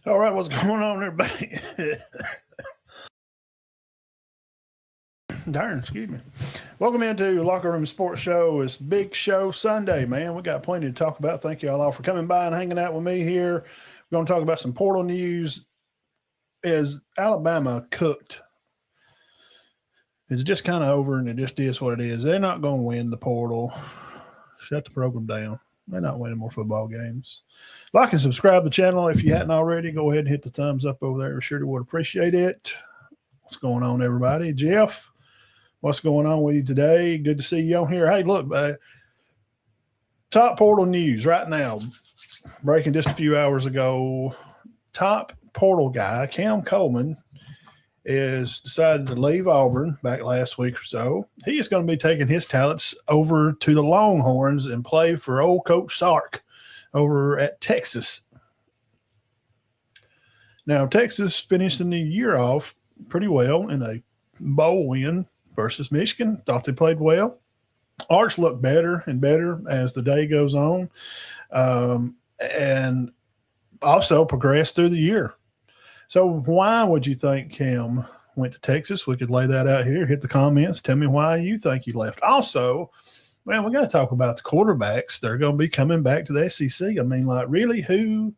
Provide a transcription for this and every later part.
All right, what's going on, everybody? Darn, excuse me. Welcome into Locker Room Sports Show. It's Big Show Sunday, man. We got plenty to talk about. Thank you all for coming by and hanging out with me here. We're going to talk about some portal news. Is Alabama cooked? It's just kind of over, and it just is what it is. They're not going to win the portal. Shut the program down. They're not winning more football games. Like and subscribe to the channel if you hadn't already. Go ahead and hit the thumbs up over there. We sure would appreciate it. What's going on, everybody? Jeff, what's going on with you today? Good to see you on here. Hey, look, top portal news right now. Breaking just a few hours ago. Top portal guy, Cam Coleman, is decided to leave Auburn back last week or so. He is going to be taking his talents over to the Longhorns and play for old Coach Sark over at Texas. Now, Texas finished the new year off pretty well in a bowl win versus Michigan. Thought they played well. Arch looked better and better as the day goes on, and also progressed through the year. So why would you think Cam went to Texas? We could lay that out here. Hit the comments. Tell me why you think he left. Also, man, we got to talk about the quarterbacks. They're going to be coming back to the SEC. I mean, like, really, who's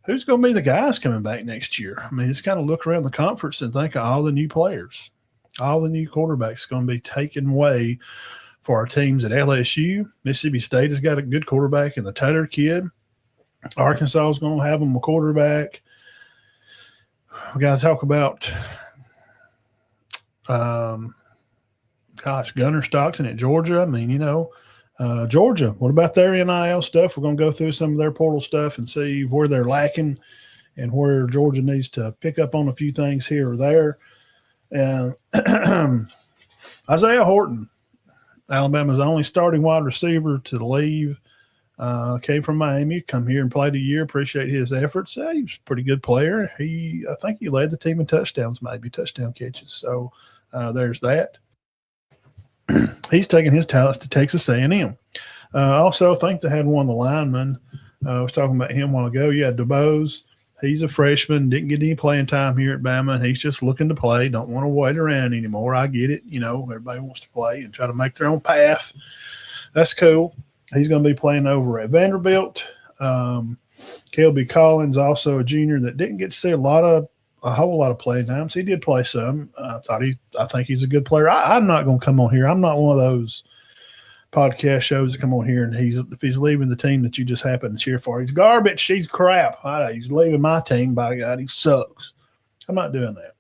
going to be the guys coming back next year? I mean, just kind of look around the conference and think of all the new players, all the new quarterbacks going to be taken away for our teams at LSU. Mississippi State has got a good quarterback in the Taylor kid. Arkansas is going to have them a quarterback. We got to talk about, Gunnar Stockton at Georgia. I mean, Georgia, what about their NIL stuff? We're going to go through some of their portal stuff and see where they're lacking and where Georgia needs to pick up on a few things here or there. And Isaiah Horton, Alabama's only starting wide receiver to leave. Came from Miami, come here and played a year. Appreciate his efforts. He was a pretty good player. I think he led the team in touchdowns, maybe touchdown catches. So there's that. He's taking his talents to Texas A&M. Also, I think they had one of the linemen. I was talking about him a while ago. Yeah, DeBose. He's a freshman, didn't get any playing time here at Bama, and he's just looking to play. Don't want to wait around anymore. I get it. Everybody wants to play and try to make their own path. That's cool. He's going to be playing over at Vanderbilt. Kelby Collins, also a junior that didn't get to see a whole lot of playing times. He did play some. I think he's a good player. I'm not going to come on here. I'm not one of those podcast shows that come on here and if he's leaving the team that you just happen to cheer for, he's garbage. He's crap. He's leaving my team. By God, he sucks. I'm not doing that.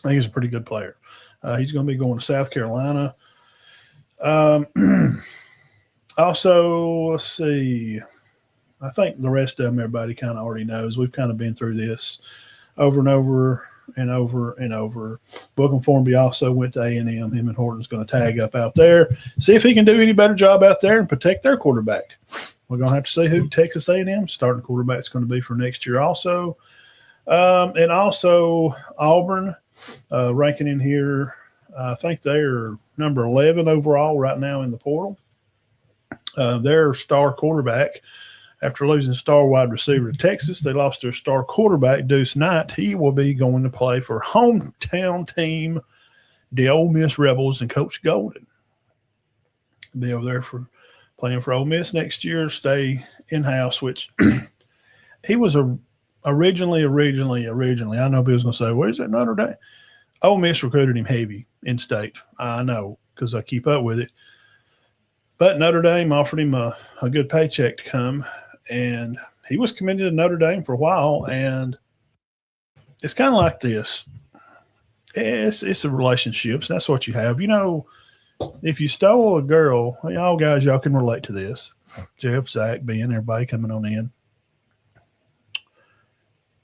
I think he's a pretty good player. He's going to be going to South Carolina. Also, let's see. I think the rest of them everybody kind of already knows. We've kind of been through this over and over and over and over. Bookham Formby also went to A&M. Him and Horton's going to tag up out there. See if he can do any better job out there and protect their quarterback. We're going to have to see who Texas A&M starting quarterback is going to be for next year also. And also Auburn ranking in here. I think they're number 11 overall right now in the portal. Their star quarterback, after losing star wide receiver to Texas, they lost their star quarterback, Deuce Knight. He will be going to play for hometown team, the Ole Miss Rebels, and Coach Golden. Be over there for playing for Ole Miss next year, stay in-house, which he was originally. I know people's going to say, where's that Notre Dame? Ole Miss recruited him heavy in state. I know because I keep up with it. But Notre Dame offered him a good paycheck to come, and he was committed to Notre Dame for a while, and it's kind of like this. It's a relationships. That's what you have. If you stole a girl, y'all guys, y'all can relate to this. Jeff, Zach, Ben, everybody coming on in.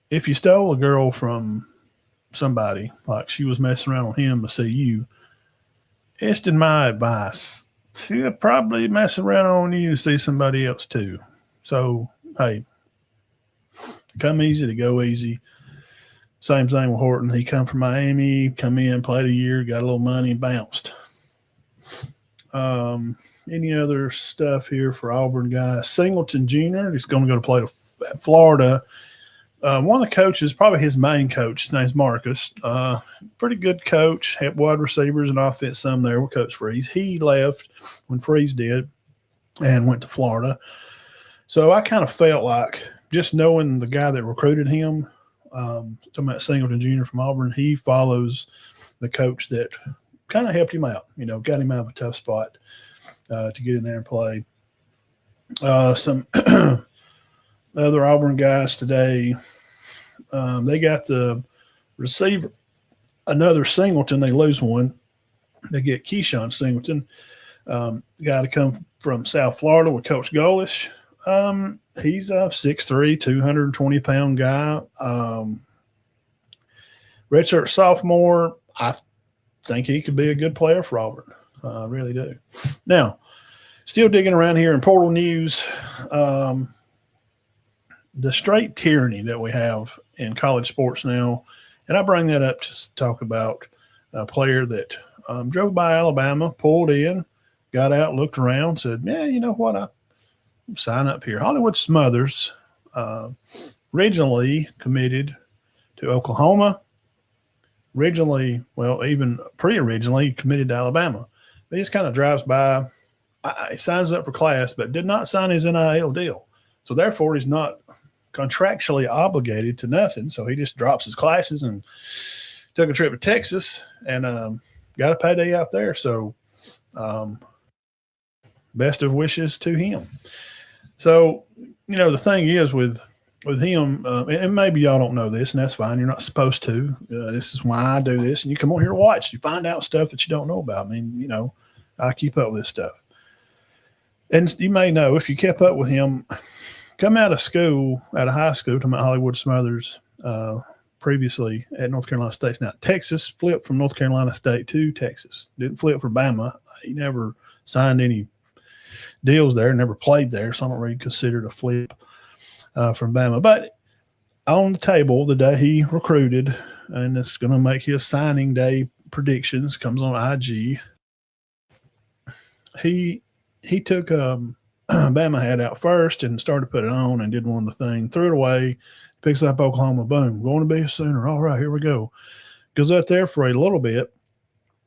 If you stole a girl from somebody, like she was messing around with him to see you, it's in my advice. She'll probably mess around on you to see somebody else too. So, hey, come easy to go easy. Same thing with Horton. He come from Miami, come in, played a year, got a little money, and bounced. Any other stuff here for Auburn guys? Singleton Jr. He's going to go to play to Florida One of the coaches, probably his main coach, his name's Marcus. Pretty good coach, had wide receivers and offense some there with Coach Freeze. He left when Freeze did and went to Florida. So I kind of felt like just knowing the guy that recruited him, talking about Singleton Jr. from Auburn, he follows the coach that kind of helped him out, got him out of a tough spot to get in there and play. Some other Auburn guys today, they got the receiver, another Singleton. They lose one. They get Keyshawn Singleton, guy to come from South Florida with Coach Golish. He's a 6'3", 220-pound guy. Redshirt sophomore. I think he could be a good player for Auburn. I really do. Now, still digging around here in portal news. The straight tyranny that we have in college sports now, and I bring that up to talk about a player that drove by Alabama, pulled in, got out, looked around, said, yeah, you know what, I'll sign up here. Hollywood Smothers originally committed to Oklahoma, even pre-originally committed to Alabama. He just kind of drives by, he signs up for class, but did not sign his NIL deal. So therefore, he's not contractually obligated to nothing. So he just drops his classes and took a trip to Texas and got a payday out there. So best of wishes to him. So, the thing is with him, and maybe y'all don't know this, and that's fine. You're not supposed to. This is why I do this. And you come on here to watch. You find out stuff that you don't know about. I mean, I keep up with this stuff. And you may know, if you kept up with him, come out of high school, talking about Hollywood Smothers, previously at North Carolina State. Now, Texas flipped from North Carolina State to Texas. Didn't flip for Bama. He never signed any deals there, never played there, so I don't really consider it a flip from Bama. But on the table, the day he recruited, and it's going to make his signing day predictions, comes on IG. He took Bama hat out first and started to put it on and did one of the things, threw it away, picks up Oklahoma, boom, going to be a Sooner. All right, here we go. Goes out there for a little bit.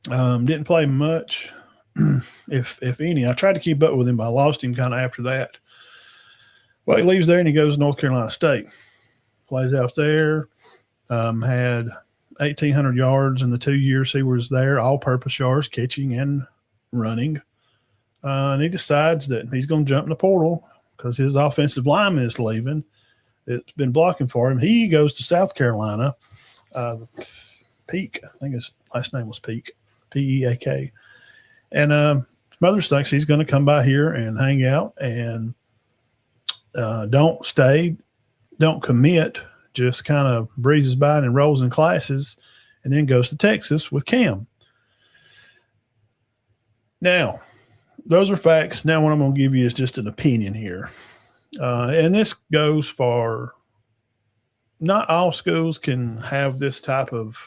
Didn't play much, if any. I tried to keep up with him, but I lost him kind of after that. Well, he leaves there and he goes to North Carolina State. Plays out there, had 1,800 yards in the 2 years he was there, all-purpose yards, catching and running. And he decides that he's going to jump in the portal because his offensive lineman is leaving. It's been blocking for him. He goes to South Carolina. Peak, I think his last name was Peak, P-E-A-K. And Smothers thinks he's going to come by here and hang out and don't stay, don't commit, just kind of breezes by and enrolls in classes and then goes to Texas with Cam. Now, those are facts. Now what I'm going to give you is just an opinion here. And this goes for not all schools can have this type of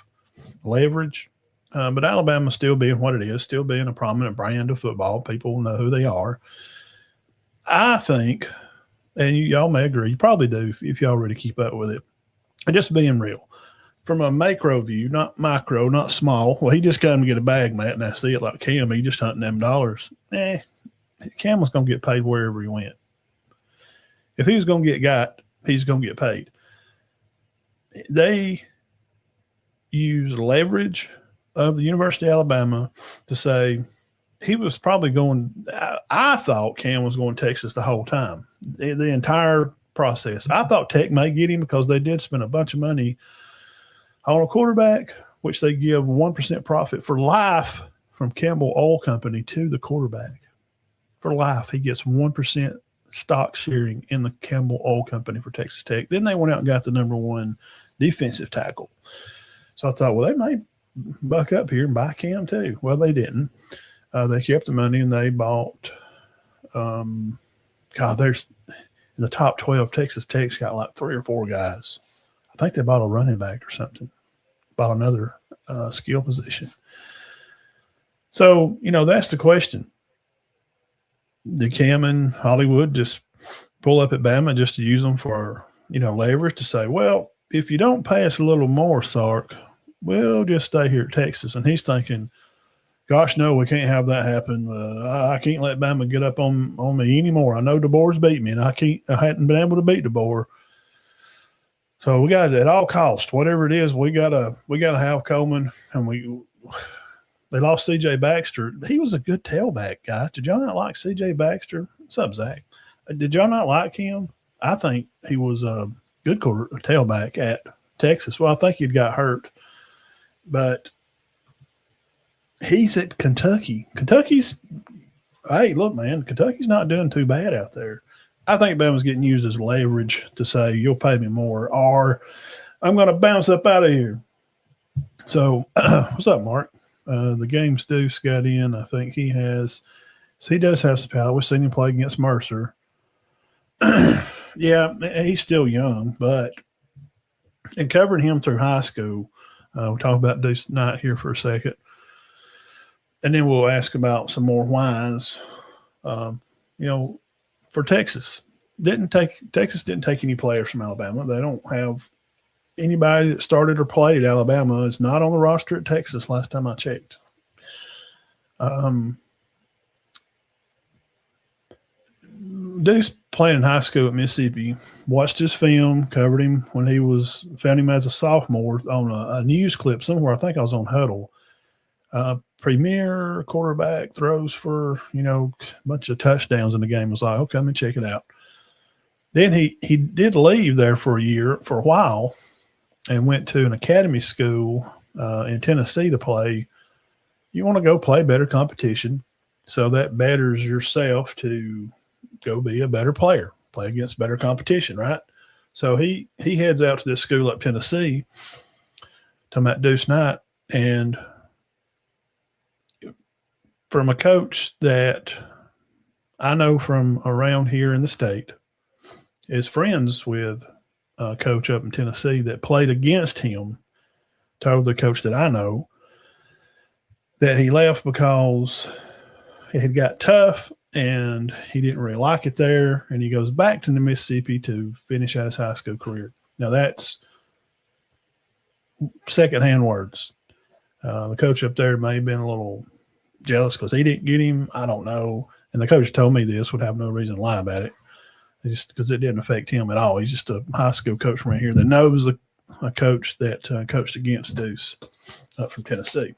leverage, but Alabama still being what it is, still being a prominent brand of football. People know who they are. I think, and y'all may agree, you probably do if you already keep up with it, and just being real. From a macro view, not micro, not small. Well, he just come to get a bag, Matt, and I see it like Cam. He just hunting them dollars. Cam was going to get paid wherever he went. If he was going to get got, he's going to get paid. They use leverage of the University of Alabama to say he was probably going – I thought Cam was going to Texas the whole time, the entire process. I thought Tech may get him because they did spend a bunch of money on a quarterback, which they give 1% profit for life from Campbell Oil Company to the quarterback. For life, he gets 1% stock sharing in the Campbell Oil Company for Texas Tech. Then they went out and got the number one defensive tackle. So I thought, well, they may buck up here and buy Cam too. Well, they didn't. They kept the money and they bought there's in the top 12, Texas Tech's got like 3 or 4 guys. I think they bought a running back or something, bought another skill position. So, that's the question. Did Cam and Hollywood just pull up at Bama just to use them for leverage to say, well, if you don't pay us a little more, Sark, we'll just stay here at Texas. And he's thinking, gosh, no, we can't have that happen. I can't let Bama get up on me anymore. I know DeBoer's beat me, and I hadn't been able to beat DeBoer. So we got at all costs, whatever it is, we gotta have Coleman, and they lost C.J. Baxter. He was a good tailback, guys. Did y'all not like C.J. Baxter? What's up, Zach? Did y'all not like him? I think he was a good tailback at Texas. Well, I think he'd got hurt, but he's at Kentucky. Hey, look, man, Kentucky's not doing too bad out there. I think Bama's getting used as leverage to say, you'll pay me more, or I'm going to bounce up out of here. So, what's up, Mark? The game's Deuce got in. I think he does have some power. We've seen him play against Mercer. Yeah, he's still young, but in covering him through high school, we'll talk about Deuce Knight here for a second. And then we'll ask about some more whys. For Texas, Texas didn't take any players from Alabama. They don't have anybody that started or played at Alabama is not on the roster at Texas last time I checked. Deuce playing in high school at Mississippi, watched his film, covered him when found him as a sophomore on a news clip somewhere. I think I was on Huddle. Premier quarterback throws for, a bunch of touchdowns in the game. I was like, okay, let me check it out. Then he did leave there for a while, and went to an academy school in Tennessee to play. You want to go play better competition, so that betters yourself to go be a better player, play against better competition, right? So he heads out to this school up Tennessee, talking about Deuce Knight, and from a coach that I know from around here in the state, is friends with a coach up in Tennessee that played against him, told the coach that I know that he left because it had got tough and he didn't really like it there, and he goes back to Mississippi to finish out his high school career. Now, that's secondhand words. The coach up there may have been a little jealous because he didn't get him. I don't know. And the coach told me this, would have no reason to lie about it, just because it didn't affect him at all. He's just a high school coach from right here that knows a coach that coached against Deuce up from Tennessee.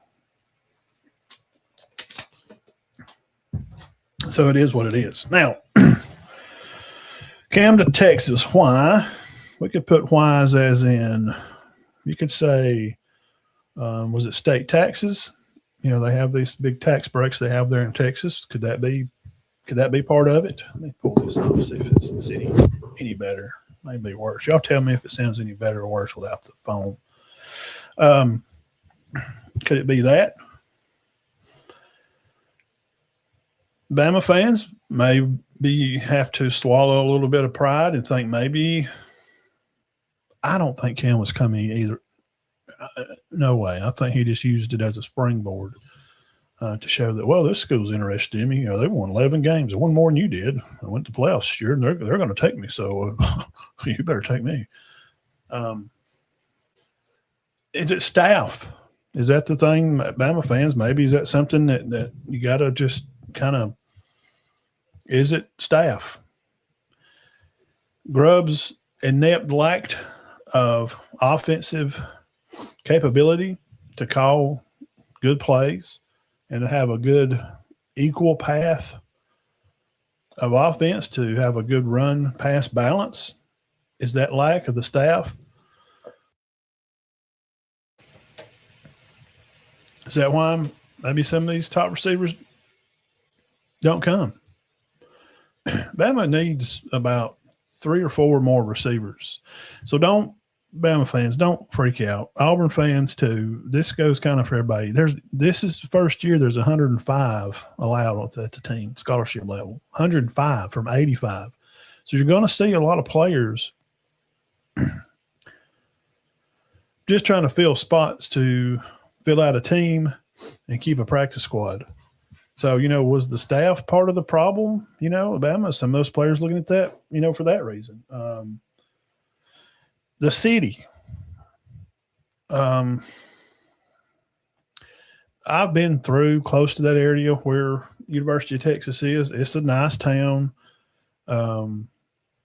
So it is what it is. Now, Cam to Texas. Why? We could put whys as in, you could say, was it state taxes? They have these big tax breaks they have there in Texas. Could that be part of it? Let me pull this up, see if it's any better. Maybe worse. Y'all tell me if it sounds any better or worse without the phone. Could it be that? Bama fans maybe have to swallow a little bit of pride and think maybe – I don't think Cam was coming either. No way. I think he just used it as a springboard to show that, well, this school's interested in me. They won 11 games. They won more than you did. I went to playoffs this year, and they're going to take me, so you better take me. Is it staff? Is that the thing, Bama fans? Maybe is that something that you got to just kind of – is it staff? Grubb's inept lack of offensive capability to call good plays and to have a good equal path of offense, to have a good run pass balance. Is that lack of the staff? Is that why maybe some of these top receivers don't come? Bama needs about 3 or 4 more receivers. So Bama fans, don't freak out. Auburn fans too. This goes kind of for everybody. This is the first year there's 105 allowed at the team, scholarship level. 105 from 85. So you're going to see a lot of players just trying to fill spots to fill out a team and keep a practice squad. So, was the staff part of the problem? Alabama, some of those players looking at that, for that reason. The city. I've been through close to that area where University of Texas is. It's a nice town. Um,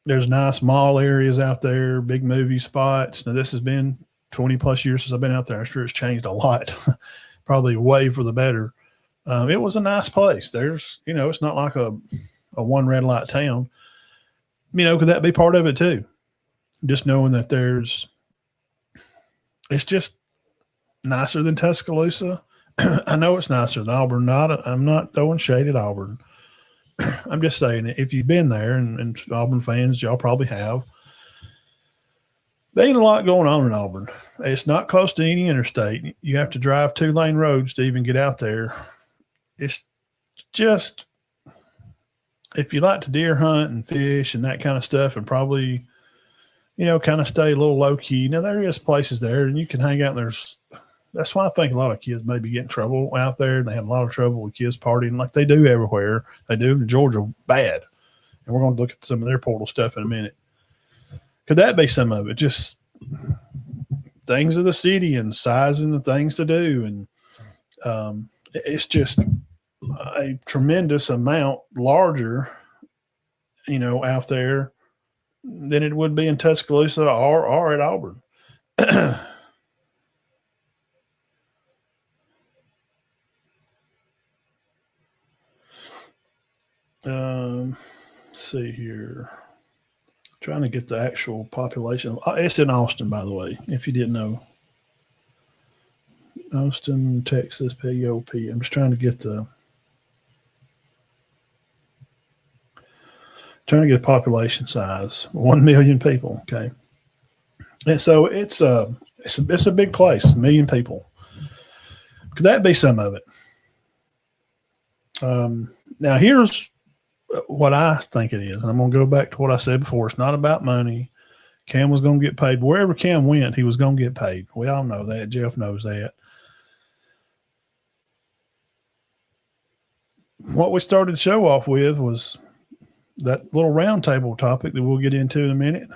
there's nice mall areas out there, big movie spots. Now, this has been 20 plus years since I've been out there. I'm sure it's changed a lot, probably way for the better. It was a nice place. There's, it's not like a one red light town. Could that be part of it too? Just knowing that it's just nicer than Tuscaloosa. I know it's nicer than Auburn. I'm not throwing shade at Auburn. I'm just saying, if you've been there, and Auburn fans, y'all probably have, there ain't a lot going on in Auburn. It's not close to any interstate. You have to drive 2-lane roads to even get out there. It's just, if you like to deer hunt and fish and that kind of stuff, and probably, kind of stay a little low key. Now, there is places there, and you can hang out. That's why I think a lot of kids maybe get in trouble out there. They have a lot of trouble with kids partying like they do everywhere. They do in Georgia bad. And we're going to look at some of their portal stuff in a minute. Could that be some of it? Just things of the city and size and the things to do. And it's just a tremendous amount larger, out there than it would be in Tuscaloosa or at Auburn. Let's see here. Trying to get the actual population. It's in Austin, by the way, if you didn't know. Austin, Texas, POP. I'm just trying to get population size. 1 million people. Okay. And so it's a big place, 1 million people. Could that be some of it? Now here's what I think it is. And I'm going to go back to what I said before. It's not about money. Cam was going to get paid. Wherever Cam went, he was going to get paid. We all know that. Jeff knows that. What we started the show off with was that little round table topic that we'll get into in a minute.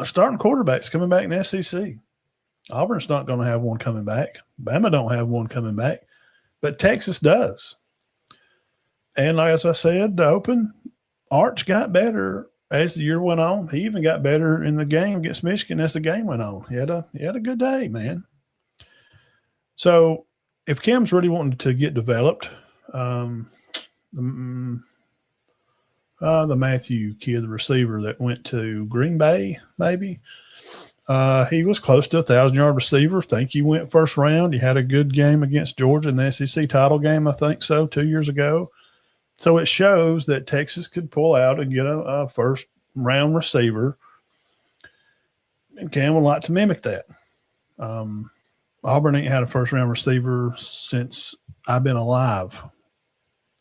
Starting quarterbacks coming back in the SEC. Auburn's not going to have one coming back. Bama don't have one coming back. But Texas does. And as I said, the open, Arch got better as the year went on. He even got better in the game against Michigan as the game went on. He had a good day, man. So if Cam's really wanting to get developed, the Matthew kid, the receiver that went to Green Bay, maybe, he was close to 1,000-yard receiver. Think he went first round. He had a good game against Georgia in the SEC title game, I think so, 2 years ago. So it shows that Texas could pull out and get a first-round receiver, and Cam would like to mimic that. Auburn ain't had a first-round receiver since I've been alive.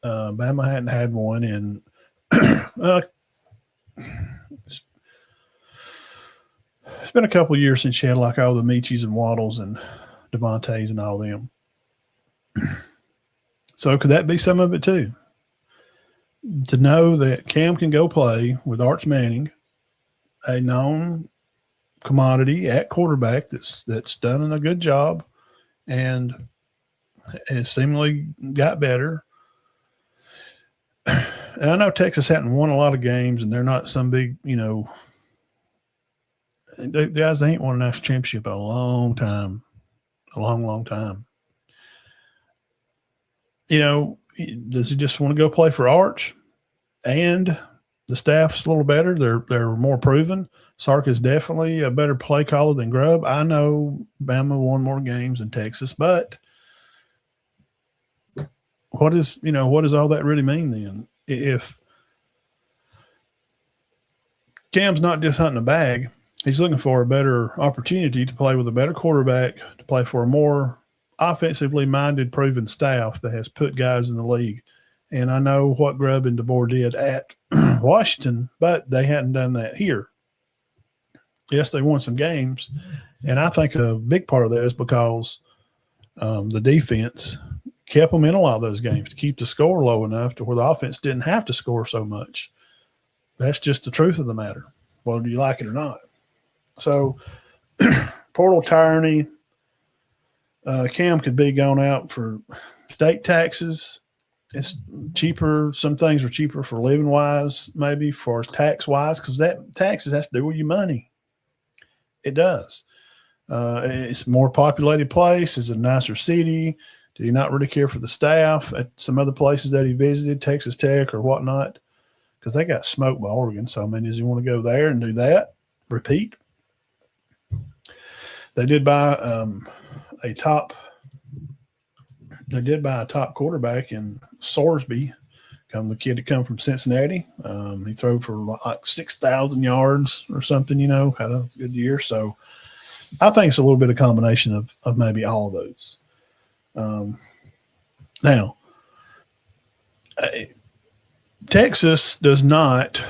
Bama hadn't had one in it's been a couple of years since you had like all the Michis and Waddles and Devontaes and all them. So could that be some of it too? To know that Cam can go play with Arch Manning, a known commodity at quarterback that's done a good job and has seemingly got better. And I know Texas hadn't won a lot of games, and they're not some big, guys, they ain't won a national championship in a long time, a long, long time. Does he just want to go play for Arch? And the staff's a little better. They're more proven. Sark is definitely a better play caller than Grubb. I know Bama won more games than Texas, but what does all that really mean then? If Cam's not just hunting a bag, he's looking for a better opportunity to play with a better quarterback, to play for a more offensively minded, proven staff that has put guys in the league. And I know what Grubb and DeBoer did at Washington, but they hadn't done that here. Yes, they won some games, and I think a big part of that is because the defense kept them in a lot of those games to keep the score low enough to where the offense didn't have to score so much. That's just the truth of the matter, whether you like it or not. So portal tyranny. Cam could be going out for state taxes. It's cheaper. Some things are cheaper for living wise, maybe for tax wise, because that taxes has to do with your money. It does. It's a more populated place. It's a nicer city. Did he not really care for the staff at some other places that he visited, Texas Tech or whatnot? Because they got smoked by Oregon. So, I mean, does he want to go there and do that? Repeat. They did buy a top quarterback in Sorsby, the kid that come from Cincinnati. He threw for like 6,000 yards or something, had a good year. So I think it's a little bit of combination of maybe all of those. Now, Texas does not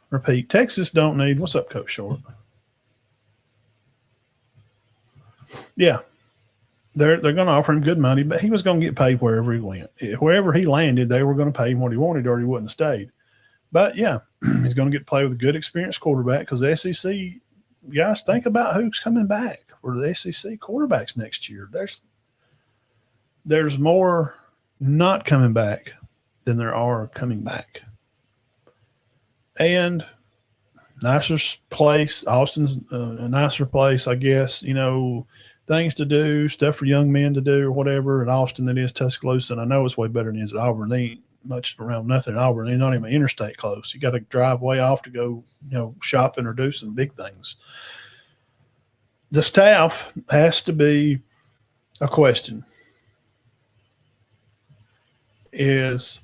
repeat. Texas don't need. What's up, Coach Short? Yeah, they're going to offer him good money, but he was going to get paid wherever he went. Wherever he landed, they were going to pay him what he wanted, or he wouldn't have stayed. But yeah, he's going to get play with a good, experienced quarterback because the SEC guys think about who's coming back for the SEC quarterbacks next year. There's more not coming back than there are coming back. And nicer place. Austin's a nicer place, I guess. Things to do, stuff for young men to do or whatever at Austin than is Tuscaloosa. And I know it's way better than it is at Auburn. They ain't much around nothing at Auburn. They're not even interstate close. You got to drive way off to go, shopping or do some big things. The staff has to be a question. Is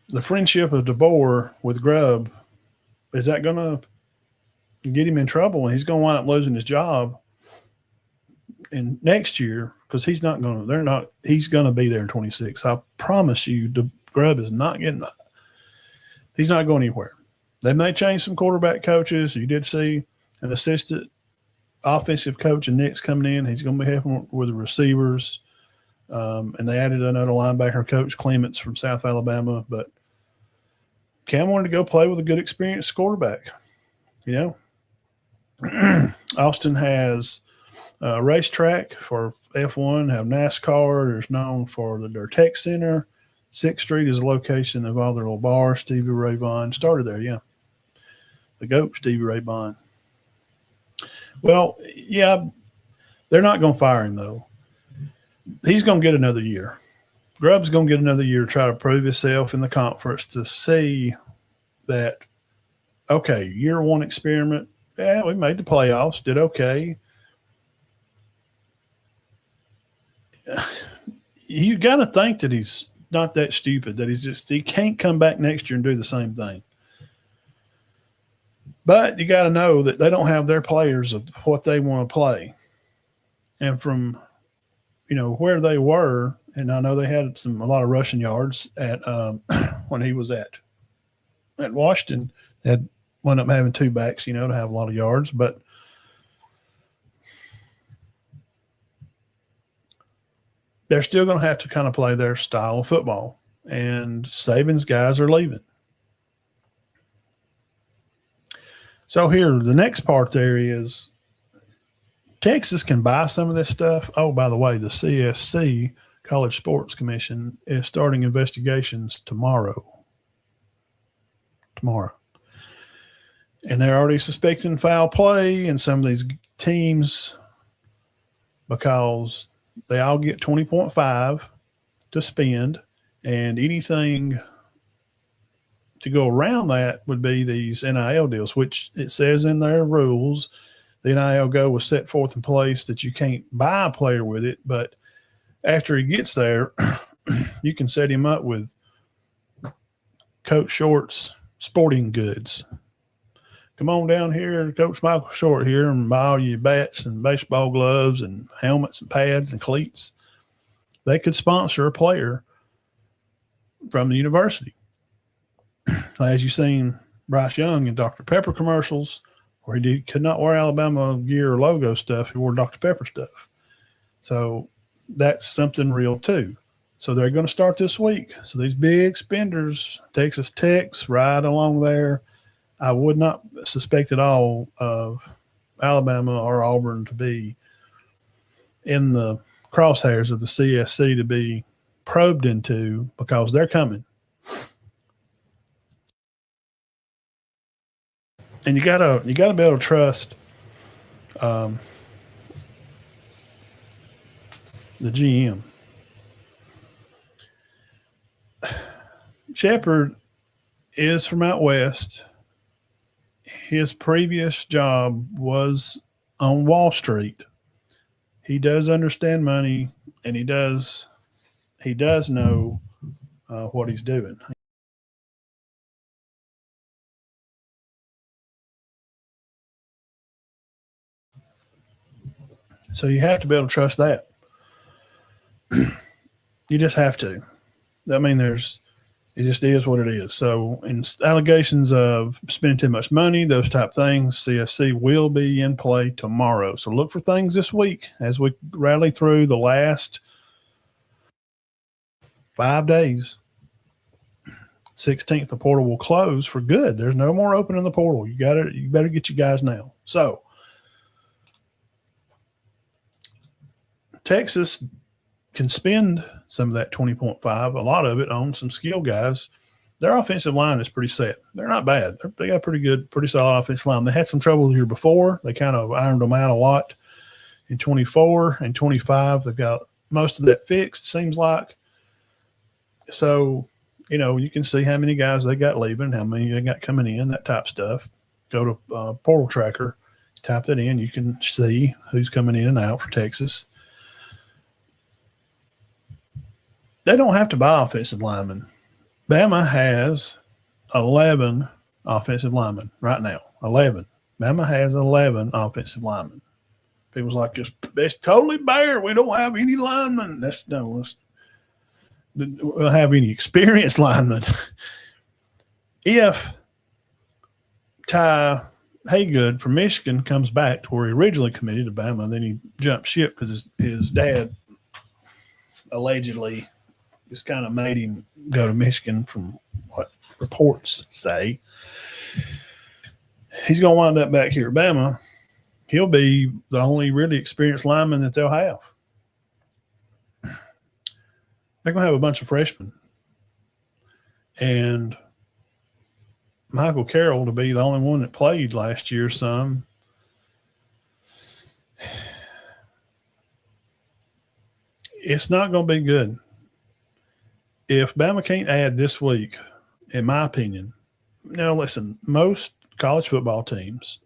the friendship of DeBoer with Grubb, is that going to get him in trouble and he's going to wind up losing his job in next year? Because he's going to be there in 26. I promise you, Grubb is not he's not going anywhere. They may change some quarterback coaches. You did see an assistant offensive coach and Nick's coming in. He's going to be helping with the receivers. And they added another linebacker coach, Clements from South Alabama. But Cam wanted to go play with a good, experienced quarterback. Austin has a racetrack for F1, have NASCAR. There's known for their tech center. 6th Street is the location of all their little bars. Stevie Ray Vaughan started there, yeah. The GOAT, Stevie Ray Vaughan. Well, yeah, they're not going to fire him, though. He's going to get another year. Grubb's going to get another year to try to prove himself in the conference to see that, okay, year one experiment, yeah, we made the playoffs, did okay. You got to think that he's not that stupid, that he can't come back next year and do the same thing. But you got to know that they don't have their players of what they want to play. And from where they were, and I know they had a lot of rushing yards at when he was at Washington. They had wound up having 2 backs, to have a lot of yards, but they're still going to have to kind of play their style of football. And Saban's guys are leaving. So here, the next part there is Texas can buy some of this stuff. Oh, by the way, the CSC, College Sports Commission, is starting investigations tomorrow. And they're already suspecting foul play in some of these teams because they all get 20.5 to spend, and anything to go around that would be these NIL deals, which it says in their rules, the NIL go was set forth in place that you can't buy a player with it, but after he gets there, you can set him up with Coach Short's sporting goods. Come on down here, Coach Michael Short here, and buy all your bats and baseball gloves and helmets and pads and cleats. They could sponsor a player from the university. As you've seen Bryce Young in Dr. Pepper commercials, where he could not wear Alabama gear or logo stuff. He wore Dr. Pepper stuff. So that's something real too. So they're going to start this week. So these big spenders, Texas Tech's right along there. I would not suspect at all of Alabama or Auburn to be in the crosshairs of the CSC to be probed into because they're coming. And you gotta be able to trust the GM. Shepard is from out west. His previous job was on Wall Street. He does understand money, and he does know what he's doing. So you have to be able to trust that. You just have to. I mean, it just is what it is. So, in allegations of spending too much money, those type things, CSC will be in play tomorrow. So look for things this week as we rally through the last 5 days. 16th, the portal will close for good. There's no more opening the portal. You better get you guys now. So Texas can spend some of that 20.5, a lot of it on some skill guys. Their offensive line is pretty set. They're not bad. They got pretty good, pretty solid offensive line. They had some trouble here before. They kind of ironed them out a lot in 24 and 25. They've got most of that fixed, seems like. So, you can see how many guys they got leaving, how many they got coming in, that type of stuff. Go to Portal Tracker, type that in. You can see who's coming in and out for Texas. They don't have to buy offensive linemen. Bama has 11 offensive linemen right now. 11. Bama has 11 offensive linemen. People's like, it's totally bare. We don't have any linemen. We don't have any experienced linemen. If Ty Haygood from Michigan comes back to where he originally committed to Bama, then he jumped ship because his dad allegedly just kind of made him go to Michigan from what reports say. He's going to wind up back here at Bama. He'll be the only really experienced lineman that they'll have. They're going to have a bunch of freshmen. And Michael Carroll to be the only one that played last year some. It's not going to be good. If Bama can't add this week, in my opinion, now listen, most college football teams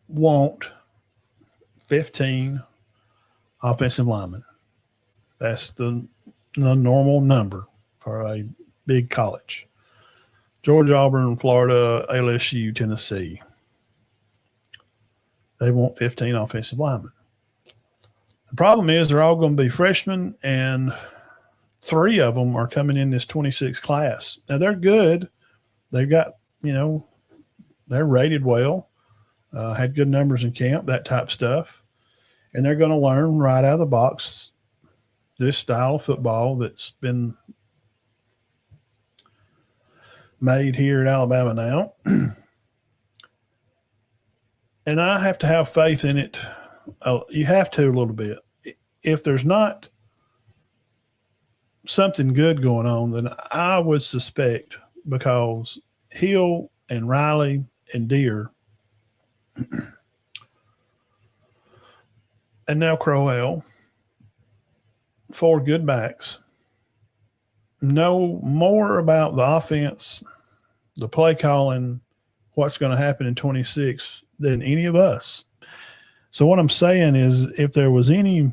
want 15 offensive linemen. That's the normal number for a big college. Georgia, Auburn, Florida, LSU, Tennessee. They want 15 offensive linemen. The problem is they're all going to be freshmen, and 3 of them are coming in this 26 class. Now, they're good. They've got, they're rated well, had good numbers in camp, that type of stuff. And they're going to learn right out of the box this style of football that's been made here at Alabama now. And I have to have faith in it. You have to a little bit. If there's not something good going on, then I would suspect, because Hill and Riley and Deere and now Crowell, 4 good backs, know more about the offense, the play calling, what's going to happen in 26 than any of us. So what I'm saying is, if there was any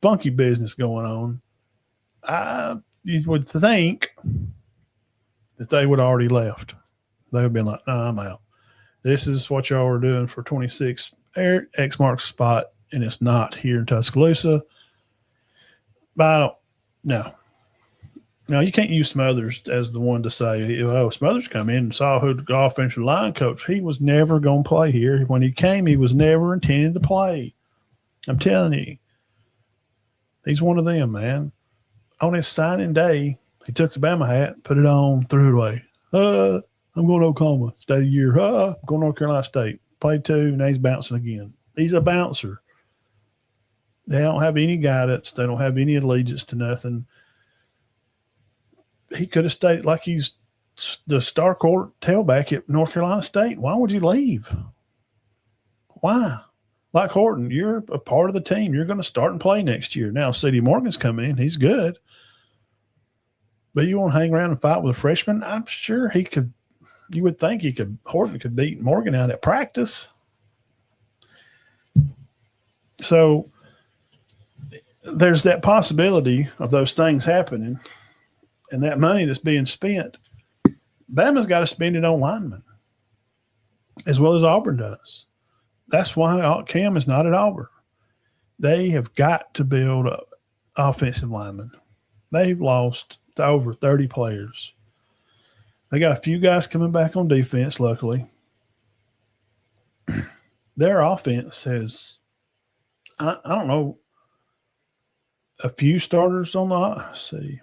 funky business going on, you would think that they would have already left. They would have been like, no, I'm out. This is what y'all are doing for 26. X marks spot, and it's not here in Tuscaloosa. But I don't know. Now, you can't use Smothers as the one to say, Smothers come in and saw who the offensive line coach. He was never going to play here. When he came, he was never intended to play. I'm telling you. He's one of them, man. On his signing day, he took the Bama hat, put it on, threw it away. I'm going to Oklahoma, State of the Year. I'm going to North Carolina State. played 2, now he's bouncing again. He's a bouncer. They don't have any guidance. They don't have any allegiance to nothing. He could have stayed like he's the star court tailback at North Carolina State. Why would you leave? Why? Like Horton, you're a part of the team. You're going to start and play next year. Now, C.D. Morgan's coming in. He's good. But you want to hang around and fight with a freshman? I'm sure he could. You would think Horton could beat Morgan out at practice. So there's that possibility of those things happening, and that money that's being spent, Bama's got to spend it on linemen as well as Auburn does. That's why Cam is not at Auburn. They have got to build up offensive linemen. They've lost to over 30 players. They got a few guys coming back on defense, luckily. Their offense has, I don't know, a few starters on the, let's see.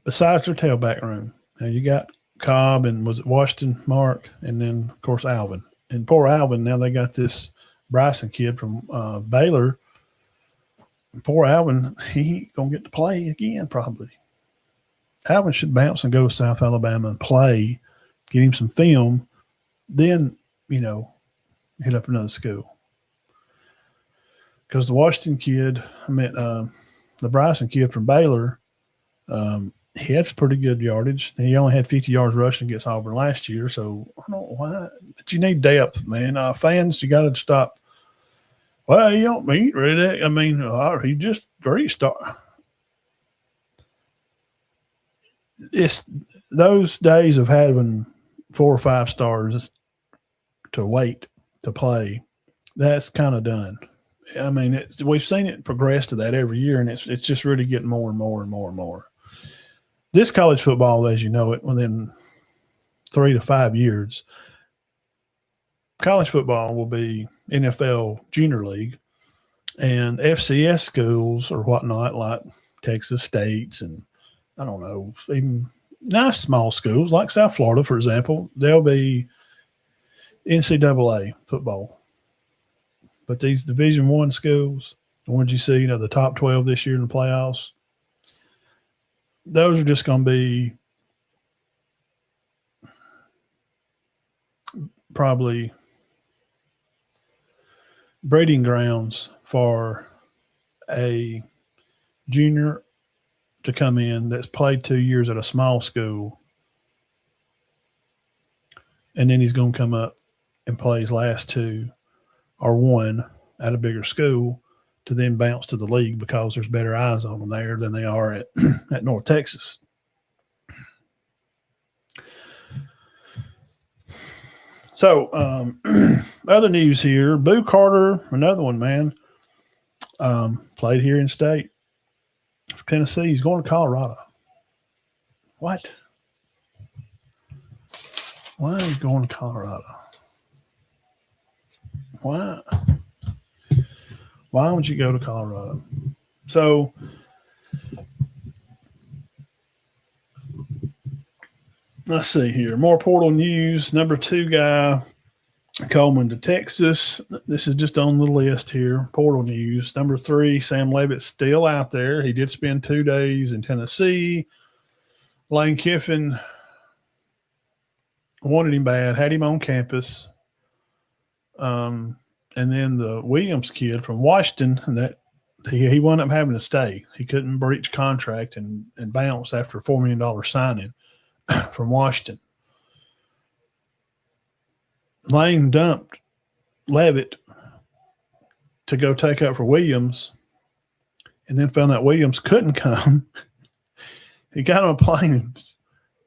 Besides their tailback room. Now you got Cobb and was it Washington Mark, and then, of course, Alvin. And poor Alvin, now they got this Bryson kid from Baylor. Poor Alvin, he ain't going to get to play again probably. Alvin should bounce and go to South Alabama and play, get him some film, then, hit up another school. Because the Washington kid, the Bryson kid from Baylor, he had some pretty good yardage. He only had 50 yards rushing against Auburn last year, so I don't know why. But you need depth, man. Fans, you got to stop. Well, you don't mean really. I mean, he just restart. It's those days of having 4 or 5 stars to wait to play. That's kind of done. I mean, we've seen it progress to that every year, and it's just really getting more and more and more and more. This college football, as you know it, within 3 to 5 years, college football will be NFL Junior League, and FCS schools or whatnot, like Texas States and I don't know, even nice small schools like South Florida, for example, they'll be NCAA football. But these Division I schools, the ones you see, the top 12 this year in the playoffs, those are just going to be probably breeding grounds for a junior to come in that's played 2 years at a small school, and then he's going to come up and play his last 2 or 1 at a bigger school to then bounce to the league because there's better eyes on them there than they are at at North Texas. So, other news here, Boo Carter, another one, man, played here in state for Tennessee. He's going to Colorado. What? Why are you going to Colorado? Why? Why would you go to Colorado? So, let's see here. More portal news. Number 2 guy, Coleman to Texas. This is just on the list here. Portal news. Number 3, Sam Leavitt's still out there. He did spend 2 days in Tennessee. Lane Kiffin wanted him bad, had him on campus. And then the Williams kid from Washington, that he wound up having to stay. He couldn't breach contract and bounce after a $4 million signing from Washington. Lane dumped Leavitt to go take up for Williams, and then found out Williams couldn't come. He got on a plane and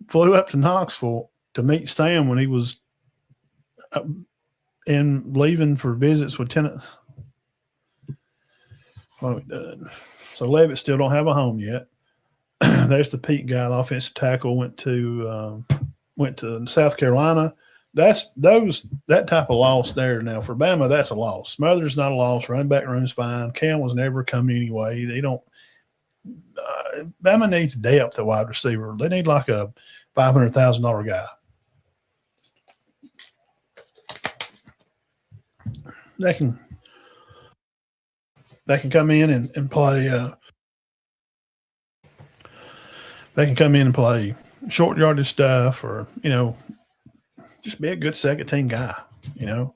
flew up to Knoxville to meet Sam when he was and leaving for visits with tenants. What have we done? So Leavitt still don't have a home yet. There's the Pete guy, the offensive tackle, went to South Carolina. That type of loss there. Now for Bama, that's a loss. Smothers not a loss. Running back room's fine. Cam was never coming anyway. They don't. Bama needs depth at wide receiver. They need like a $500,000 guy. They can come in and play. They can come in and play short yardage stuff, or just be a good second team guy. You know,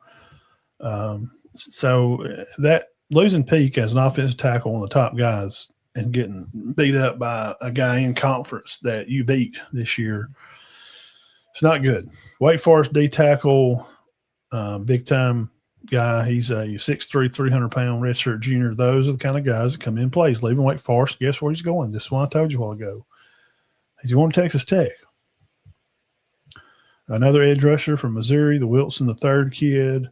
so that losing Peak as an offensive tackle, one of the top guys, and getting beat up by a guy in conference that you beat this year, it's not good. Wake Forest D tackle, big time guy. He's a 6'3", 300-pound redshirt junior. Those are the kind of guys that come in and play. He's leaving Wake Forest. Guess where he's going? This is what I told you a while ago. He's going to Texas Tech. Another edge rusher from Missouri, the Wilson the third kid.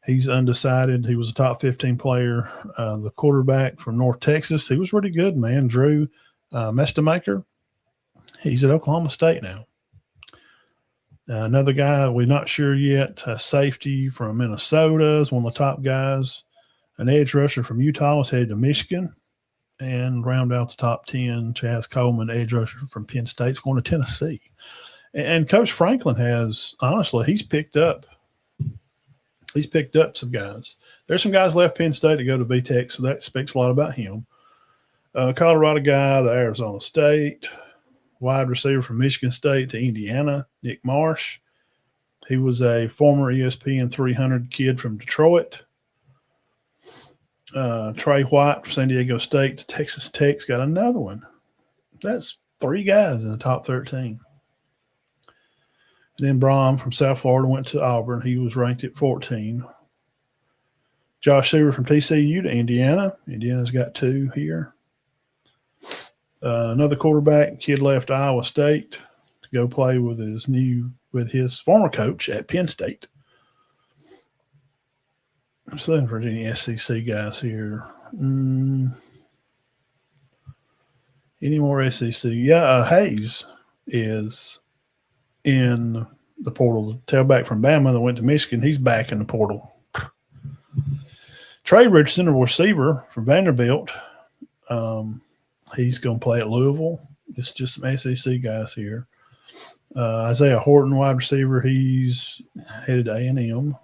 He's undecided. He was a top 15 player. The quarterback from North Texas, he was really good, man. Drew Mestamaker. He's at Oklahoma State now. Another guy we're not sure yet, safety from Minnesota is one of the top guys. An edge rusher from Utah is headed to Michigan. And round out the top 10, Chaz Coleman, edge rusher from Penn State, is going to Tennessee. And Coach Franklin has, honestly, he's picked up some guys. There's some guys left Penn State to go to VTech, so that speaks a lot about him. Colorado guy to Arizona State. Wide receiver from Michigan State to Indiana, Nick Marsh. He was a former ESPN 300 kid from Detroit. Trey White from San Diego State to Texas Tech's got another one. That's 3 guys in the top 13. And then Brom from South Florida went to Auburn. He was ranked at 14. Josh Seaver from TCU to Indiana. Indiana's got 2 here. Another quarterback kid left Iowa State to go play with his former coach at Penn State. I'm just looking for any SEC guys here. Any more SEC? Yeah, Hayes is in the portal. The tailback from Bama that went to Michigan, he's back in the portal. Trey Richardson, a receiver from Vanderbilt, he's going to play at Louisville. It's just some SEC guys here. Isaiah Horton, wide receiver, he's headed to A&M.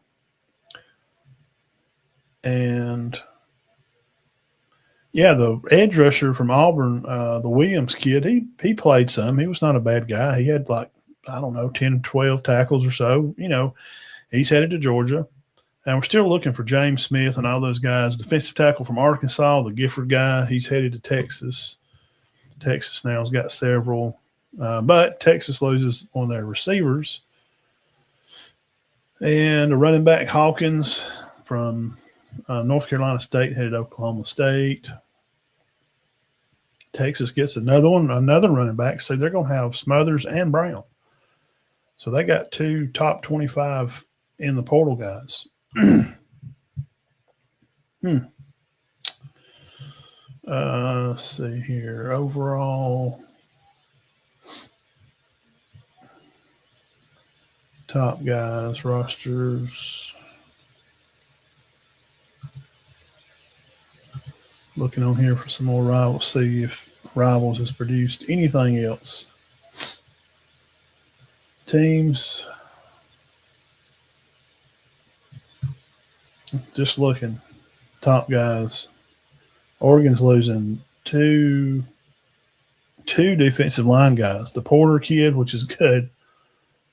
And, yeah, the edge rusher from Auburn, the Williams kid, he played some. He was not a bad guy. He had 10, 12 tackles or so. He's headed to Georgia. And we're still looking for James Smith and all those guys. Defensive tackle from Arkansas, the Gifford guy, he's headed to Texas. Texas now has got several. But Texas loses one of their receivers. And a running back, Hawkins, from North Carolina State, headed to Oklahoma State. Texas gets another running back. So they're going to have Smothers and Brown. So they got 2 top 25 in the portal guys. Let's see here. Overall, top guys, rosters. Looking on here for some more Rivals. See if Rivals has produced anything else. Teams. Just looking. Top guys. Oregon's losing two defensive line guys. The Porter kid, which is good,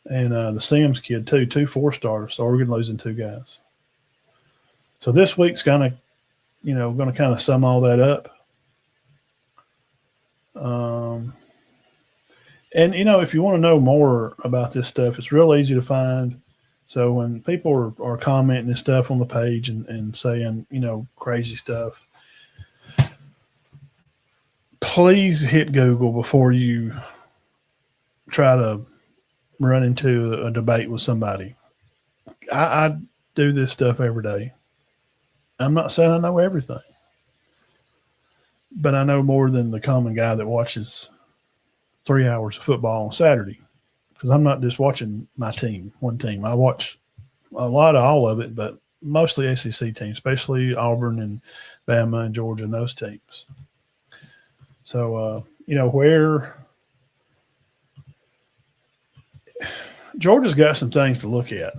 and the Sims kid, too. 2 4-stars. So Oregon losing 2 guys. So this week's going to kind of sum all that up. And, if you want to know more about this stuff, it's real easy to find. So when people are commenting and stuff on the page and saying, crazy stuff, please hit Google before you try to run into a debate with somebody. I do this stuff every day. I'm not saying I know everything, but I know more than the common guy that watches 3 hours of football on Saturday, because I'm not just watching my team, one team. I watch a lot of all of it, but mostly SEC teams, especially Auburn and Bama and Georgia and those teams. So, where Georgia's got some things to look at.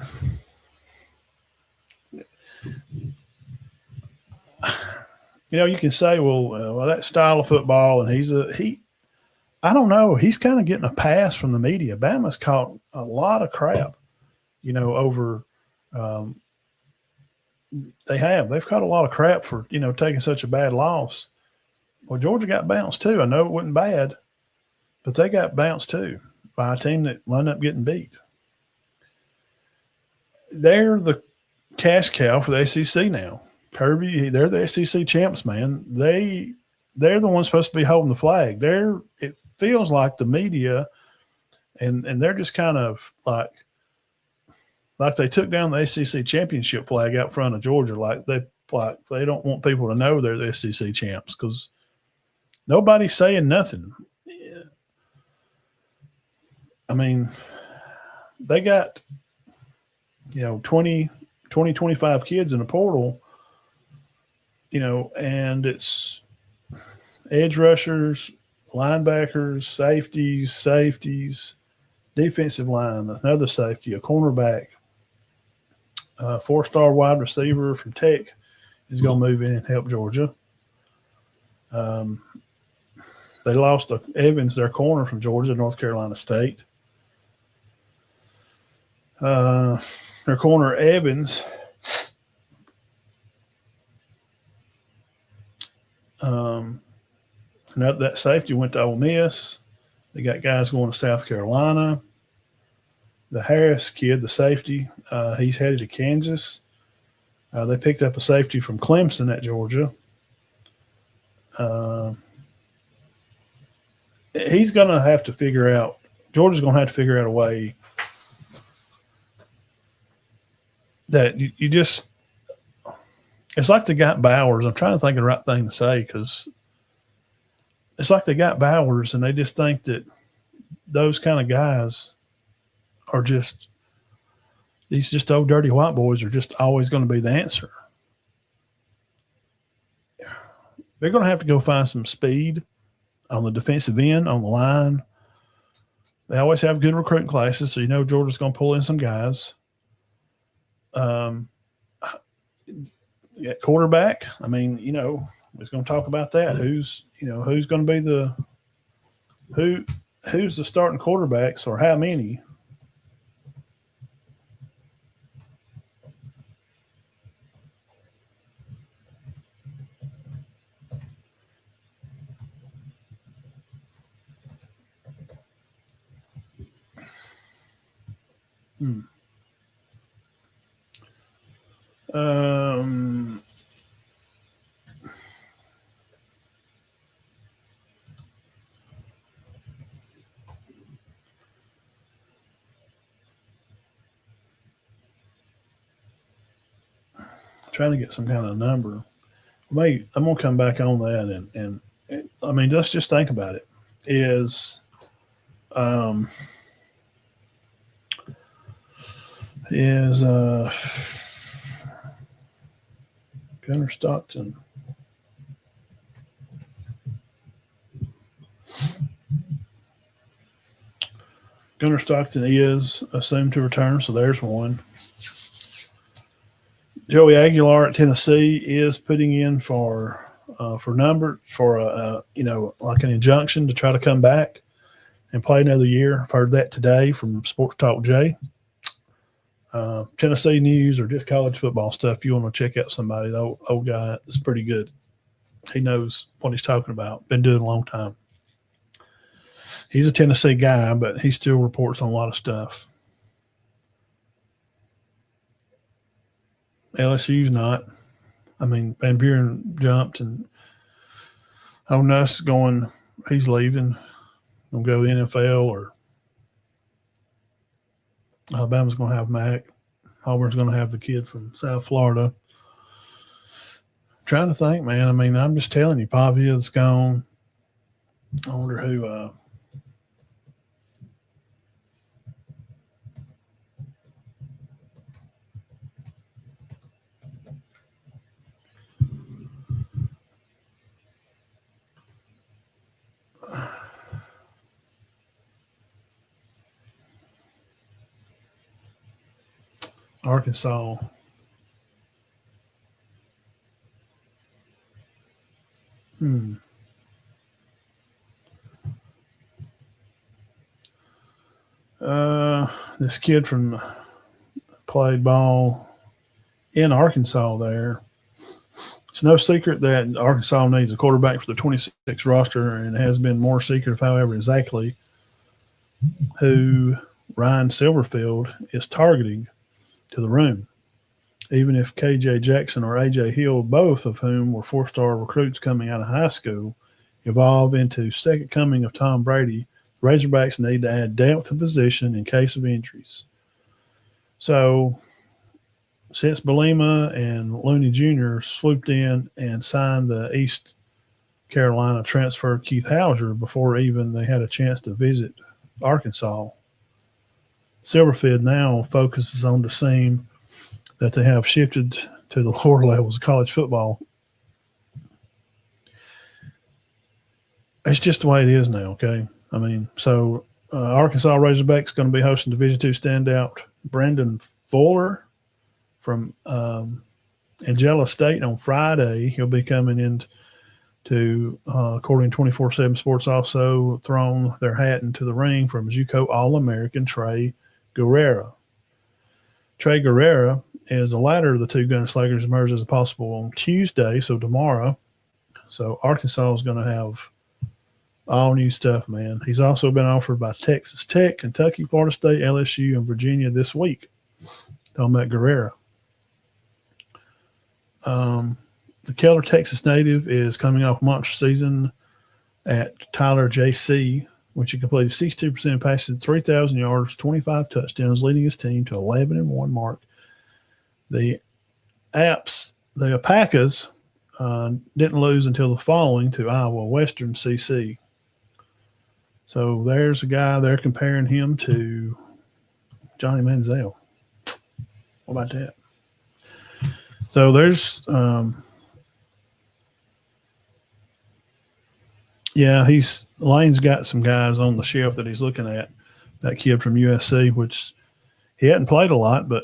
You can say, well, that style of football, and he. I don't know. He's kind of getting a pass from the media. Bama's caught a lot of crap, over. Um, they've caught a lot of crap for taking such a bad loss. Well, Georgia got bounced too. I know it wasn't bad, but they got bounced too by a team that wound up getting beat. They're the cash cow for the SEC now. Kirby, they're the SEC champs, man. They're the ones supposed to be holding the flag. It feels like the media and they're just kind of like they took down the SEC championship flag out front of Georgia, like they don't want people to know they're the SEC champs because nobody's saying nothing. I mean, they got 20, 25 kids in the portal, and it's edge rushers, linebackers, safeties, defensive line, another safety, a cornerback, a 4-star wide receiver from Tech is going to move in and help Georgia. Um, they lost Evans, their corner from Georgia, North Carolina State. Their corner Evans, that safety went to Ole Miss. They got guys going to South Carolina. The Harris kid, the safety, he's headed to Kansas. They picked up a safety from Clemson at Georgia. He's going to have to figure out – Georgia's going to have to figure out a way that you just – it's like they got Bowers. I'm trying to think of the right thing to say because it's like they got Bowers and they just think that those kind of guys are just – these just old dirty white boys are just always going to be the answer. They're going to have to go find some speed on the defensive end, on the line. They always have good recruiting classes, so Georgia's going to pull in some guys. At quarterback, I mean, we're going to talk about that. Who's going to be who's the starting quarterbacks or how many? Um, trying to get some kind of number. I'm going to come back on that and I mean, let's just think about it. Um, is Gunner Stockton. Gunner Stockton is assumed to return, so there's one. Joey Aguilar at Tennessee is putting in for like an injunction to try to come back and play another year. I've heard that today from Sports Talk Jay. Tennessee news or just college football stuff. You want to check out somebody, the old guy is pretty good. He knows what he's talking about. Been doing it a long time. He's a Tennessee guy, but he still reports on a lot of stuff. LSU's not. I mean, Van Buren jumped and Nuss going, he's leaving. Going to go NFL or Alabama's going to have Mac. Auburn's going to have the kid from South Florida. Trying to think, man. I mean, I'm just telling you, Pavia's gone. I wonder who. Arkansas. Hmm. This kid from played ball in Arkansas there. It's no secret that Arkansas needs a quarterback for the 26 roster, and it has been more secretive, however, exactly who Ryan Silverfield is targeting to the room. Even if KJ Jackson or AJ Hill, both of whom were 4-star recruits coming out of high school, evolve into second coming of Tom Brady, the Razorbacks need to add depth of position in case of injuries. So, since Belima and Looney Jr. swooped in and signed the East Carolina transfer Keith Hauser before even they had a chance to visit Arkansas, Silverfield now focuses on the seam that they have shifted to the lower levels of college football. It's just the way it is now, okay? I mean, so Arkansas Razorbacks going to be hosting Division II standout Brandon Fuller from Angela State on Friday. He'll be coming in to, according to 24/7 Sports, also thrown their hat into the ring from JUCO All-American Trey Guerrera. Trey Guerrera is the latter of the two gunslingers emerged as possible on Tuesday, so tomorrow. So Arkansas is going to have all new stuff, man. He's also been offered by Texas Tech, Kentucky, Florida State, LSU, and Virginia this week. Talking about Guerrera. The Keller, Texas native is coming off monster season at Tyler JC, which he completed 62% passes, 3,000 yards, 25 touchdowns, leading his team to 11-1 mark. The Alpacas didn't lose until the following to Iowa Western CC. So there's a guy they're comparing him to Johnny Manziel. What about that? So there's Lane's got some guys on the shelf that he's looking at. That kid from USC, which he hadn't played a lot, but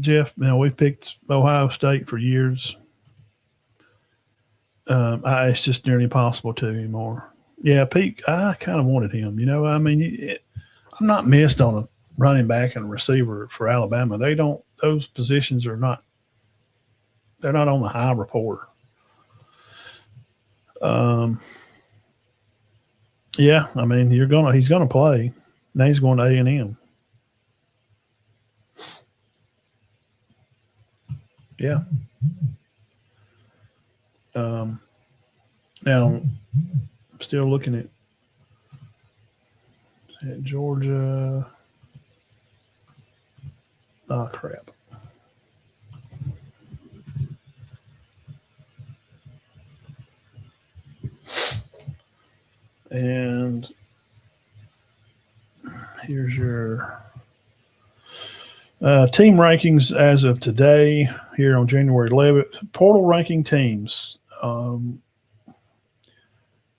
Jeff, we've picked Ohio State for years. It's just nearly impossible to anymore. Yeah, Pete, I kind of wanted him. I mean, I'm not missed on a running back and a receiver for Alabama. Those positions are not, they're not on the high report. Yeah, I mean, he's gonna play. Now he's going to A&M. Yeah. Now, I'm still looking at Georgia. Oh, crap. And here's your team rankings as of today, here on January 11th. Portal ranking teams.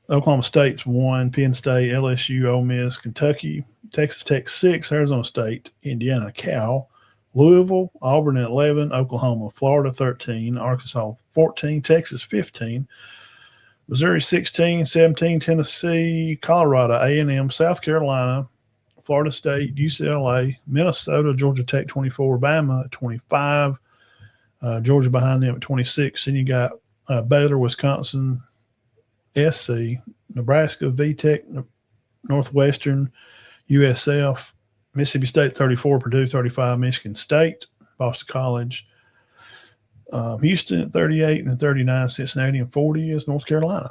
Oklahoma State's 1, Penn State, LSU, Ole Miss, Kentucky, Texas Tech 6, Arizona State, Indiana, Cal, Louisville, Auburn at 11, Oklahoma, Florida 13, Arkansas 14, Texas 15, Missouri 16, 17, Tennessee, Colorado, A&M, South Carolina, Florida State, UCLA, Minnesota, Georgia Tech 24, Bama at 25, Georgia behind them at 26. Then you got Baylor, Wisconsin, SC, Nebraska, VTech, Northwestern, USF, Mississippi State 34, Purdue 35, Michigan State, Boston College, Houston at 38 and 39, Cincinnati and 40 is North Carolina.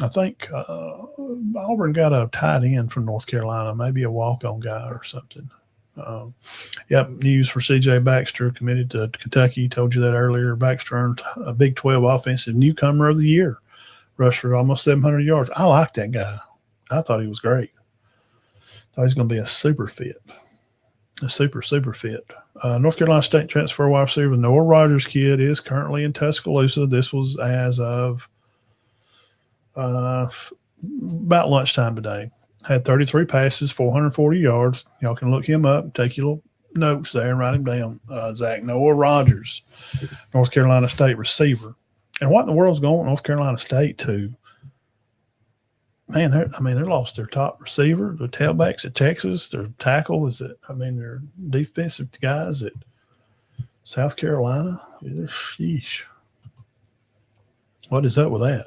I think Auburn got a tight end from North Carolina, maybe a walk-on guy or something. News for C.J. Baxter, committed to Kentucky. Told you that earlier. Baxter earned a Big 12 Offensive Newcomer of the Year. Rushed for almost 700 yards. I like that guy. I thought he was great. Thought he was going to be a super fit. A super fit. North Carolina State transfer wide receiver Noah Rogers kid is currently in Tuscaloosa. This was as of about lunchtime today. Had 33 passes, 440 yards. Y'all can look him up, take your little notes there and write him down. Zach Noah Rogers, North Carolina State receiver. And what in the world's going on North Carolina State too? Man, they lost their top receiver, their tailbacks at Texas, their tackle is at, their defensive guys at South Carolina. Sheesh. What is up with that?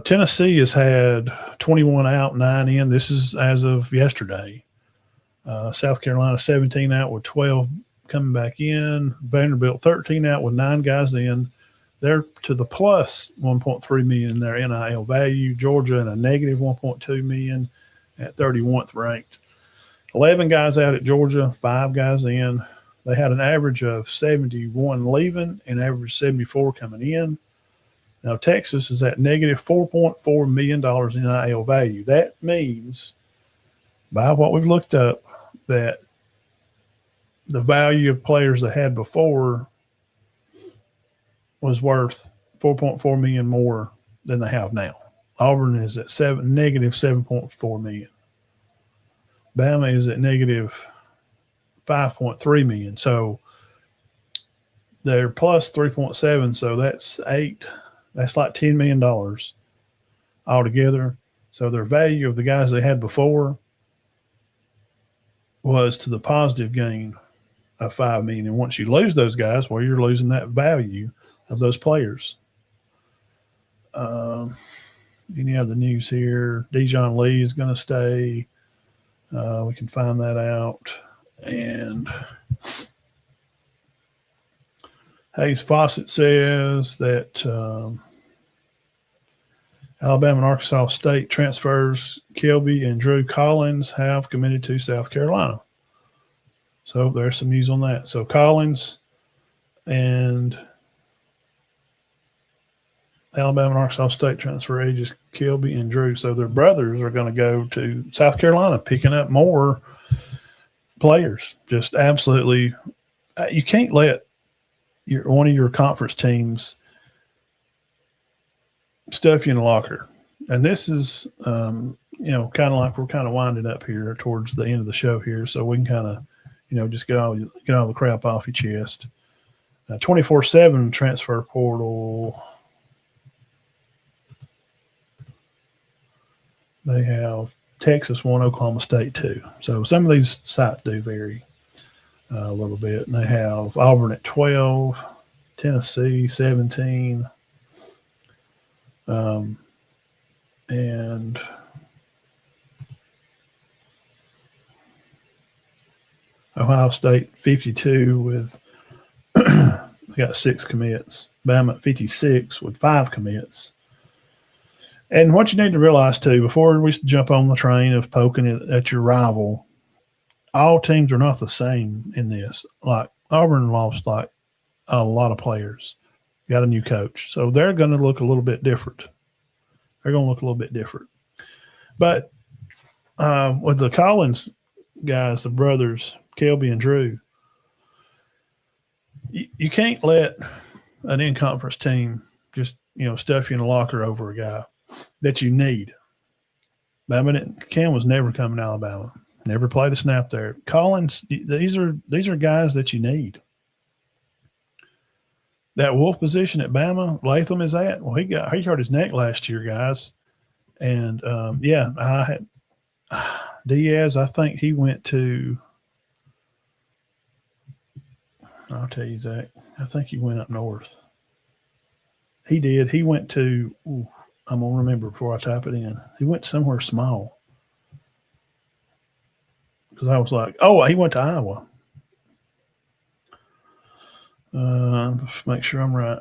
Tennessee has had 21 out, 9 in. This is as of yesterday. South Carolina 17 out with 12 coming back in. Vanderbilt 13 out with 9 guys in. They're to the plus 1.3 million in their NIL value. Georgia in a negative 1.2 million at 31st ranked. 11 guys out at Georgia, 5 guys in. They had an average of 71 leaving and average 74 coming in. Now, Texas is at negative $4.4 million in NIL value. That means, by what we've looked up, that the value of players they had before was worth 4.4 million more than they have now. Auburn is at negative 7.4 million. Bama is at negative 5.3 million. So they're plus 3.7. So that's 8. That's like $10 million altogether. So their value of the guys they had before was to the positive gain of 5 million. And once you lose those guys, well, you're losing that value of those players. Any other news here? Dijon Lee is going to stay. We can find that out. And Hayes Fawcett says that Alabama and Arkansas State transfers Kelby and Drew Collins have committed to South Carolina. So there's some news on that. So Collins and Alabama and Arkansas State transfer ages Kelby and Drew. So their brothers are going to go to South Carolina, picking up more players. Just absolutely, you can't let one of your conference teams stuff you in a locker. And this is, kind of like we're kind of winding up here towards the end of the show here, so we can kind of, just get all the crap off your chest. 24/7 transfer portal. They have Texas 1, Oklahoma State 2. So some of these sites do vary a little bit. And they have Auburn at 12, Tennessee 17, and Ohio State 52 with they got 6 commits. Bama at 56 with 5 commits. And what you need to realize, too, before we jump on the train of poking it at your rival, all teams are not the same in this. Like, Auburn lost, like, a lot of players. Got a new coach. So they're going to look a little bit different. But with the Collins guys, the brothers, Kelby and Drew, you can't let an in-conference team just, stuff you in a locker over a guy that you need. Cam was never coming to Alabama. Never played a snap there. Collins, these are guys that you need. That Wolf position at Bama, Latham is at. Well, he hurt his neck last year, guys. And I had Diaz. I think he went to. I'll tell you, Zach. I think he went up north. He did. He went to. I'm gonna remember before I type it in. He went somewhere small. Because I was like, he went to Iowa. Make sure I'm right.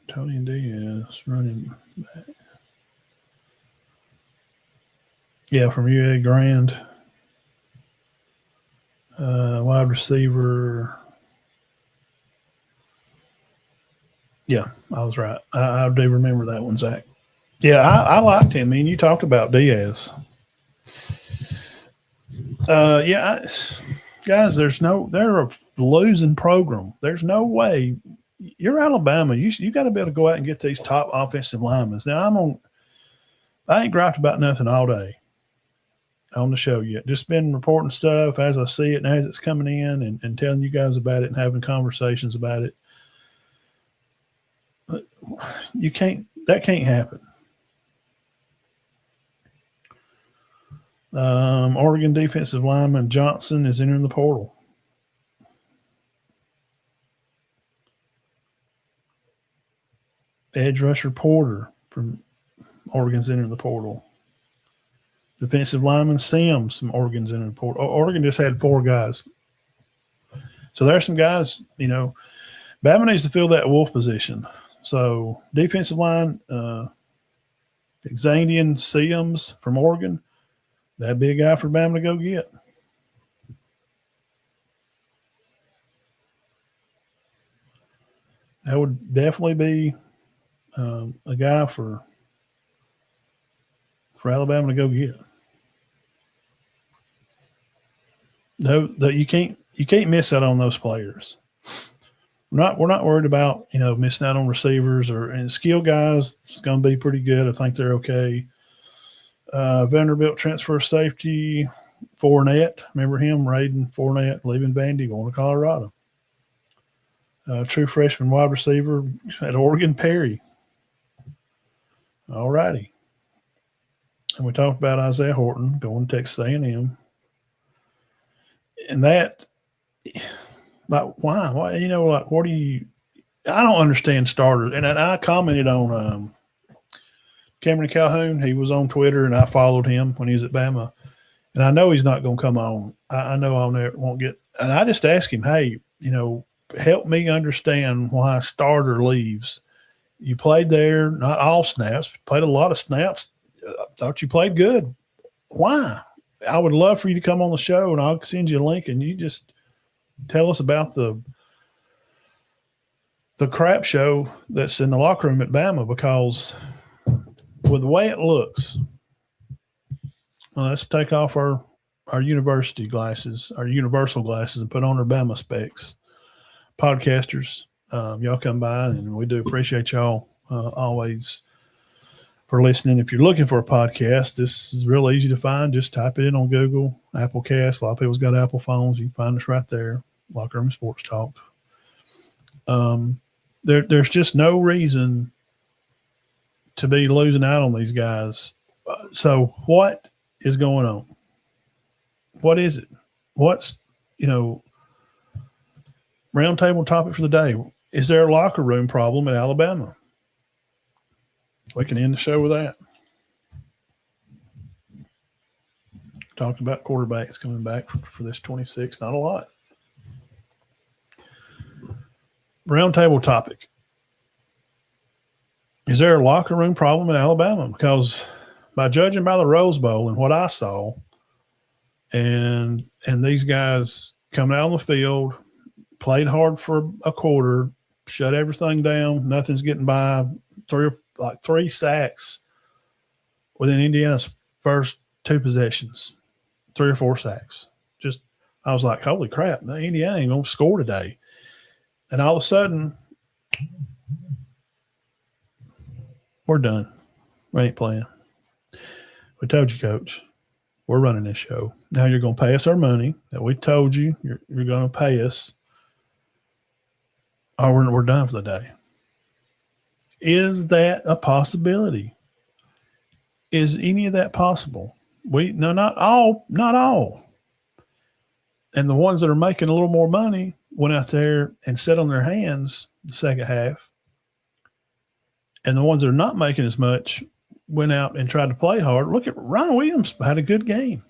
Tony Diaz running back. Yeah, from UA Grand. Wide receiver. Yeah, I was right. I do remember that one, Zach. Yeah, I liked him. I mean, you talked about Diaz. Guys, they're a losing program. There's no way. You're Alabama. You got to be able to go out and get these top offensive linemen. Now, I ain't griped about nothing all day on the show yet. Just been reporting stuff as I see it and as it's coming in and telling you guys about it and having conversations about it. You can't. That can't happen. Oregon defensive lineman Johnson is entering the portal. Edge rusher Porter from Oregon's entering the portal. Defensive lineman Sims from Oregon's entering the portal. Oregon just had 4 guys. So there's some guys, Bama needs to fill that wolf position. So defensive line, Xandian Sims from Oregon, that'd be a guy for Bama to go get. That would definitely be a guy for Alabama to go get. Though you can't miss out on those players. We're not worried about missing out on receivers and skill guys. It's going to be pretty good. I think they're okay. Vanderbilt transfer safety Fournette. Remember him? Raiden Fournette leaving Vandy, going to Colorado. True freshman wide receiver at Oregon, Perry. All righty. And we talked about Isaiah Horton going to Texas A&M. And that, like, why? What do you – I don't understand starters. And I commented on Cameron Calhoun. He was on Twitter, and I followed him when he was at Bama. And I know he's not going to come on. I know I'll never won't get – and I just asked him, hey, help me understand why a starter leaves. You played there, not all snaps, played a lot of snaps. I thought you played good. Why? I would love for you to come on the show, and I'll send you a link, and you just tell us about the crap show that's in the locker room at Bama, because with the way it looks, let's take off our university glasses, our universal glasses, and put on our Bama specs. Podcasters, y'all come by, and we do appreciate y'all always for listening. If you're looking for a podcast, this is real easy to find. Just type it in on Google, Apple Cast. A lot of people's got Apple phones. You can find us right there, Locker Room Sports Talk. There's just no reason to be losing out on these guys. So what is going on? What is it? What's, roundtable topic for the day? Is there a locker room problem at Alabama? We can end the show with that. Talked about quarterbacks coming back for this 26. Not a lot. Roundtable topic. Is there a locker room problem in Alabama? Because by judging by the Rose Bowl and what I saw, and these guys coming out on the field, played hard for a quarter, shut everything down, nothing's getting by, 3 sacks within Indiana's first 2 possessions, 3 or 4 sacks. Just, I was like, holy crap, Indiana ain't going to score today. And all of a sudden, we're done. We ain't playing. We told you, Coach, we're running this show. Now you're going to pay us our money that we told you you're going to pay us, or we're done for the day. Is that a possibility? Is any of that possible? No, not all. And the ones that are making a little more money went out there and sat on their hands the second half. And the ones that are not making as much went out and tried to play hard. Look at Ryan Williams, had a good game.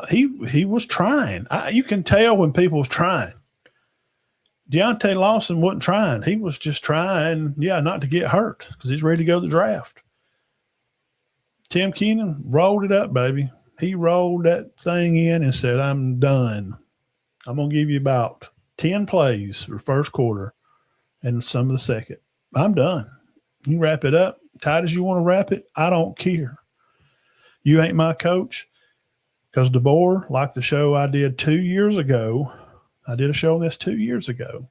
He was trying. You can tell when people was trying. Deontay Lawson wasn't trying. He was just trying, not to get hurt, because he's ready to go to the draft. Tim Keenan rolled it up, baby. He rolled that thing in and said, I'm done. I'm going to give you about 10 plays for first quarter and some of the second. I'm done. You can wrap it up tight as you want to wrap it. I don't care. You ain't my coach. Because DeBoer, like the show I did 2 years ago, I did a show on this 2 years ago.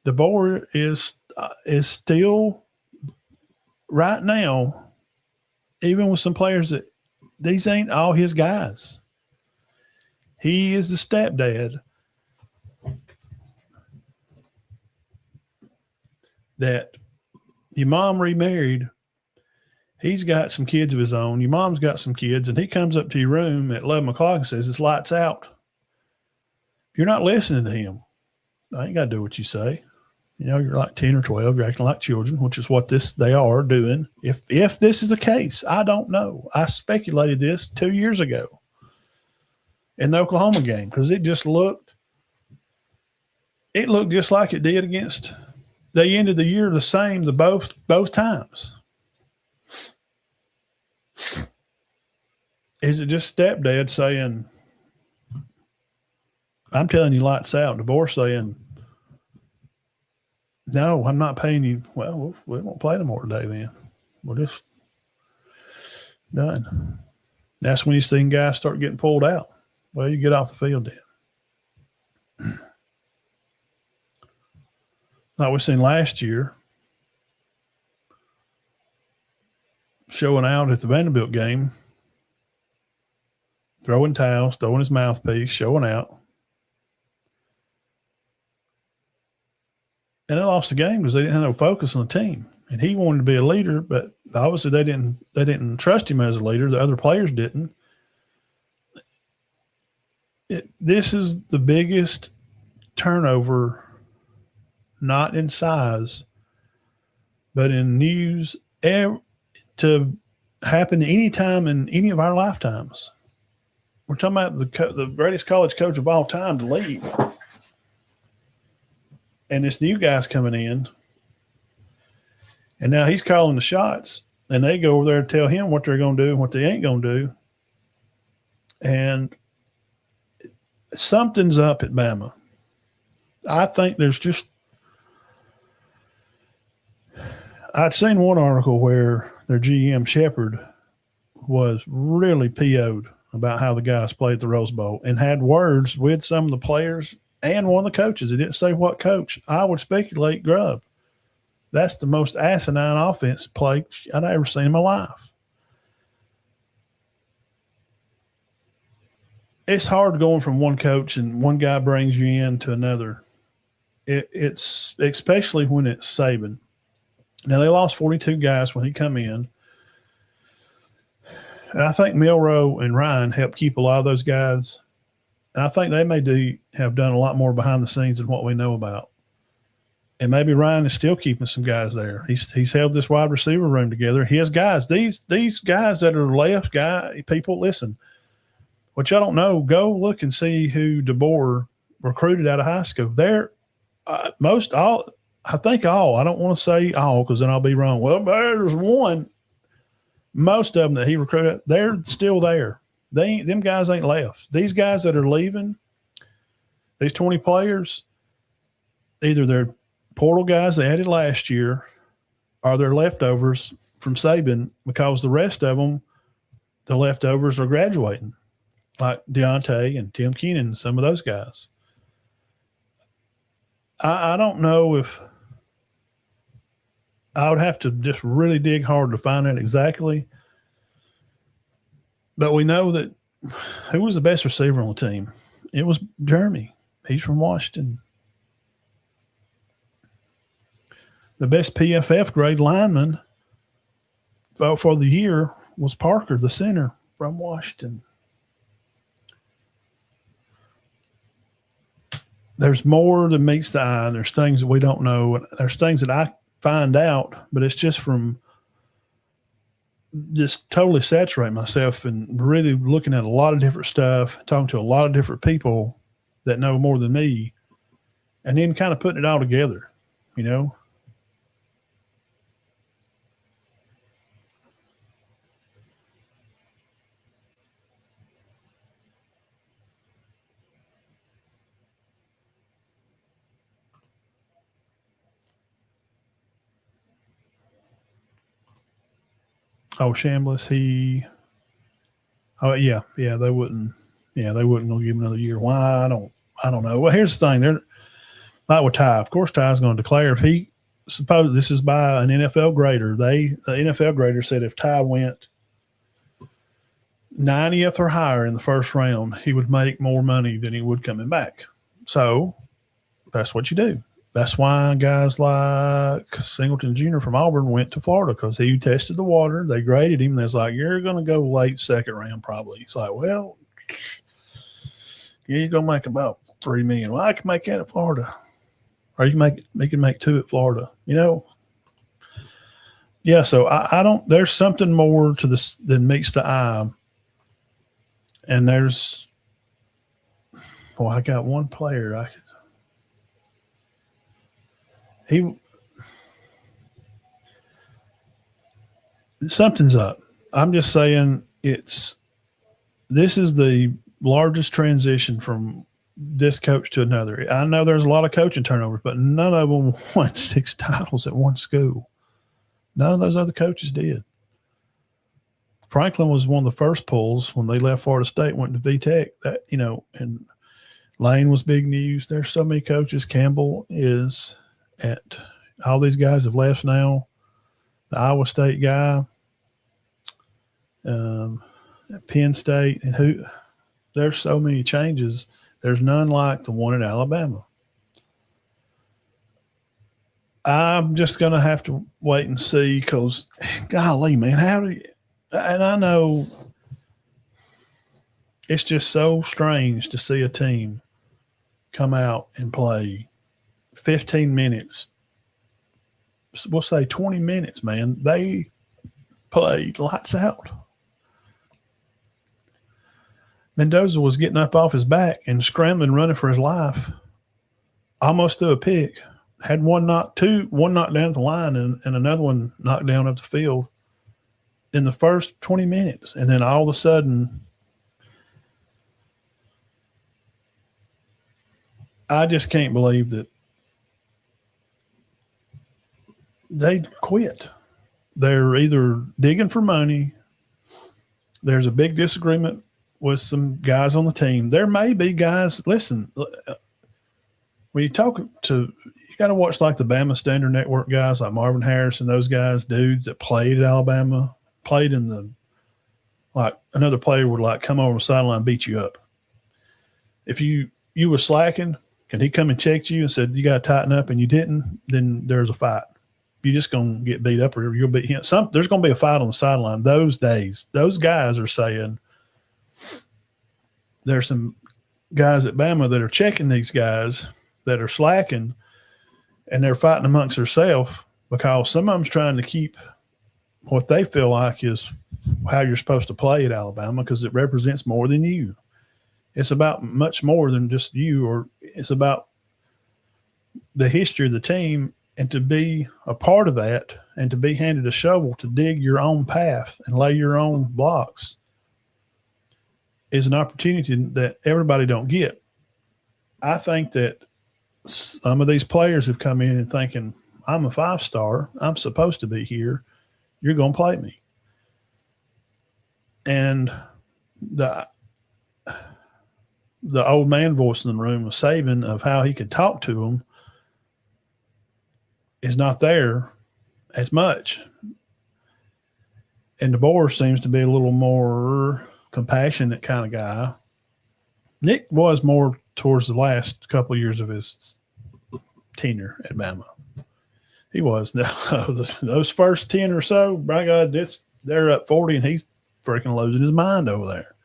DeBoer is still right now, even with some players that these ain't all his guys. He is the stepdad that your mom remarried. He's got some kids of his own. Your mom's got some kids, and he comes up to your room at 11 o'clock and says, it's lights out. You're not listening to him. I ain't got to do what you say. You're like 10 or 12. You're acting like children, which is what they are doing. If this is the case, I don't know. I speculated this 2 years ago in the Oklahoma game because it looked just like it did against. They ended the year the same both times. Is it just stepdad saying, I'm telling you lights out, divorce saying, no, I'm not paying you. Well, we won't play no more today then. We're just done. That's when you see guys start getting pulled out. Well, you get off the field then. Like we seen last year, showing out at the Vanderbilt game, throwing towels, throwing his mouthpiece, showing out. And they lost the game because they didn't have no focus on the team. And he wanted to be a leader, but obviously they didn't trust him as a leader. The other players didn't. This is the biggest turnover, not in size, but in news to happen any time in any of our lifetimes. We're talking about the greatest college coach of all time to leave. And this new guy's coming in, and now he's calling the shots, and they go over there and tell him what they're going to do and what they ain't going to do. And something's up at Bama. I think there's I'd seen one article where their GM Shepard was really PO'd about how the guys played the Rose Bowl and had words with some of the players and one of the coaches. He didn't say what coach. I would speculate Grubb. That's the most asinine offense play I'd ever seen in my life. It's hard going from one coach and one guy brings you in to another. It's especially when it's Saban. Now, they lost 42 guys when he come in. And I think Milroe and Ryan helped keep a lot of those guys. And I think they may have done a lot more behind the scenes than what we know about. And maybe Ryan is still keeping some guys there. He's held this wide receiver room together. His guys, these guys that are left people, listen, what y'all don't know, go look and see who DeBoer recruited out of high school. They're I think all. I don't want to say all because then I'll be wrong. Well, there's one. Most of them that he recruited, they're still there. Them guys ain't left. These guys that are leaving, these 20 players, either they're portal guys they added last year or they're leftovers from Saban because the rest of them, the leftovers are graduating, like Deontay and Tim Keenan and some of those guys. I don't know if I would have to just really dig hard to find out exactly. But we know that who was the best receiver on the team? It was Jeremy. He's from Washington. The best PFF grade lineman for the year was Parker, the center from Washington. There's more than meets the eye. There's things that we don't know. There's things that I find out, but it's just from just totally saturate myself and really looking at a lot of different stuff, talking to a lot of different people that know more than me, and then kind of putting it all together, you know? Oh, Chambliss, they wouldn't go give him another year. Why? I don't know. Well, here's the thing. They're not with Ty. Of course, Ty's going to declare if he suppose this is by an NFL grader. The NFL grader said if Ty went 90th or higher in the first round, he would make more money than he would coming back. So that's what you do. That's why guys like Singleton Jr. from Auburn went to Florida, because he tested the water. They graded him. They're like, you're going to go late second round probably. He's like, well, yeah, you're going to make about $3 million. Well, I can make that at Florida. Or you can make two at Florida. Yeah, so I don't – there's something more to this than meets the eye. And there's – I got one player something's up. I'm just saying this is the largest transition from this coach to another. I know there's a lot of coaching turnovers, but none of them won 6 titles at one school. None of those other coaches did. Franklin was one of the first pulls when they left Florida State, went to VTech. And Lane was big news. There's so many coaches. Campbell is at – all these guys have left now. The Iowa State guy, Penn State, and there's so many changes. There's none like the one at Alabama. I'm just going to have to wait and see, because, golly, man, and I know it's just so strange to see a team come out and play 15 minutes, we'll say 20 minutes, man. They played lights out. Mendoza was getting up off his back and scrambling, running for his life, almost to a pick. Had one knocked down at the line and another one knocked down up the field in the first 20 minutes. And then all of a sudden, I just can't believe that they quit. They're either digging for money. There's a big disagreement with some guys on the team. There may be guys, listen, when you talk to, you got to watch like the Bama Standard Network guys like Marvin Harris and those guys, dudes that played at Alabama, played in the, like another player would like come over the sideline and beat you up. If you were slacking and he come and checked you and said, you got to tighten up, and you didn't, then there's a fight. You're just going to get beat up, or you'll beat him. There's going to be a fight on the sideline. Those days, those guys are saying, there's some guys at Bama that are checking these guys that are slacking, and they're fighting amongst themselves because some of them's trying to keep what they feel like is how you're supposed to play at Alabama, because it represents more than you. It's about much more than just you, or it's about the history of the team, and to be a part of that and to be handed a shovel to dig your own path and lay your own blocks is an opportunity that everybody don't get. I think that some of these players have come in and thinking, I'm a 5-star. I'm supposed to be here. You're going to play me. And the old man voice in the room of Saban, of how he could talk to them, is not there as much. And DeBoer seems to be a little more compassionate kind of guy. Nick was more towards the last couple of years of his tenure at Bama. He was. Now, those first 10 or so, by God, they're up 40, and he's freaking losing his mind over there.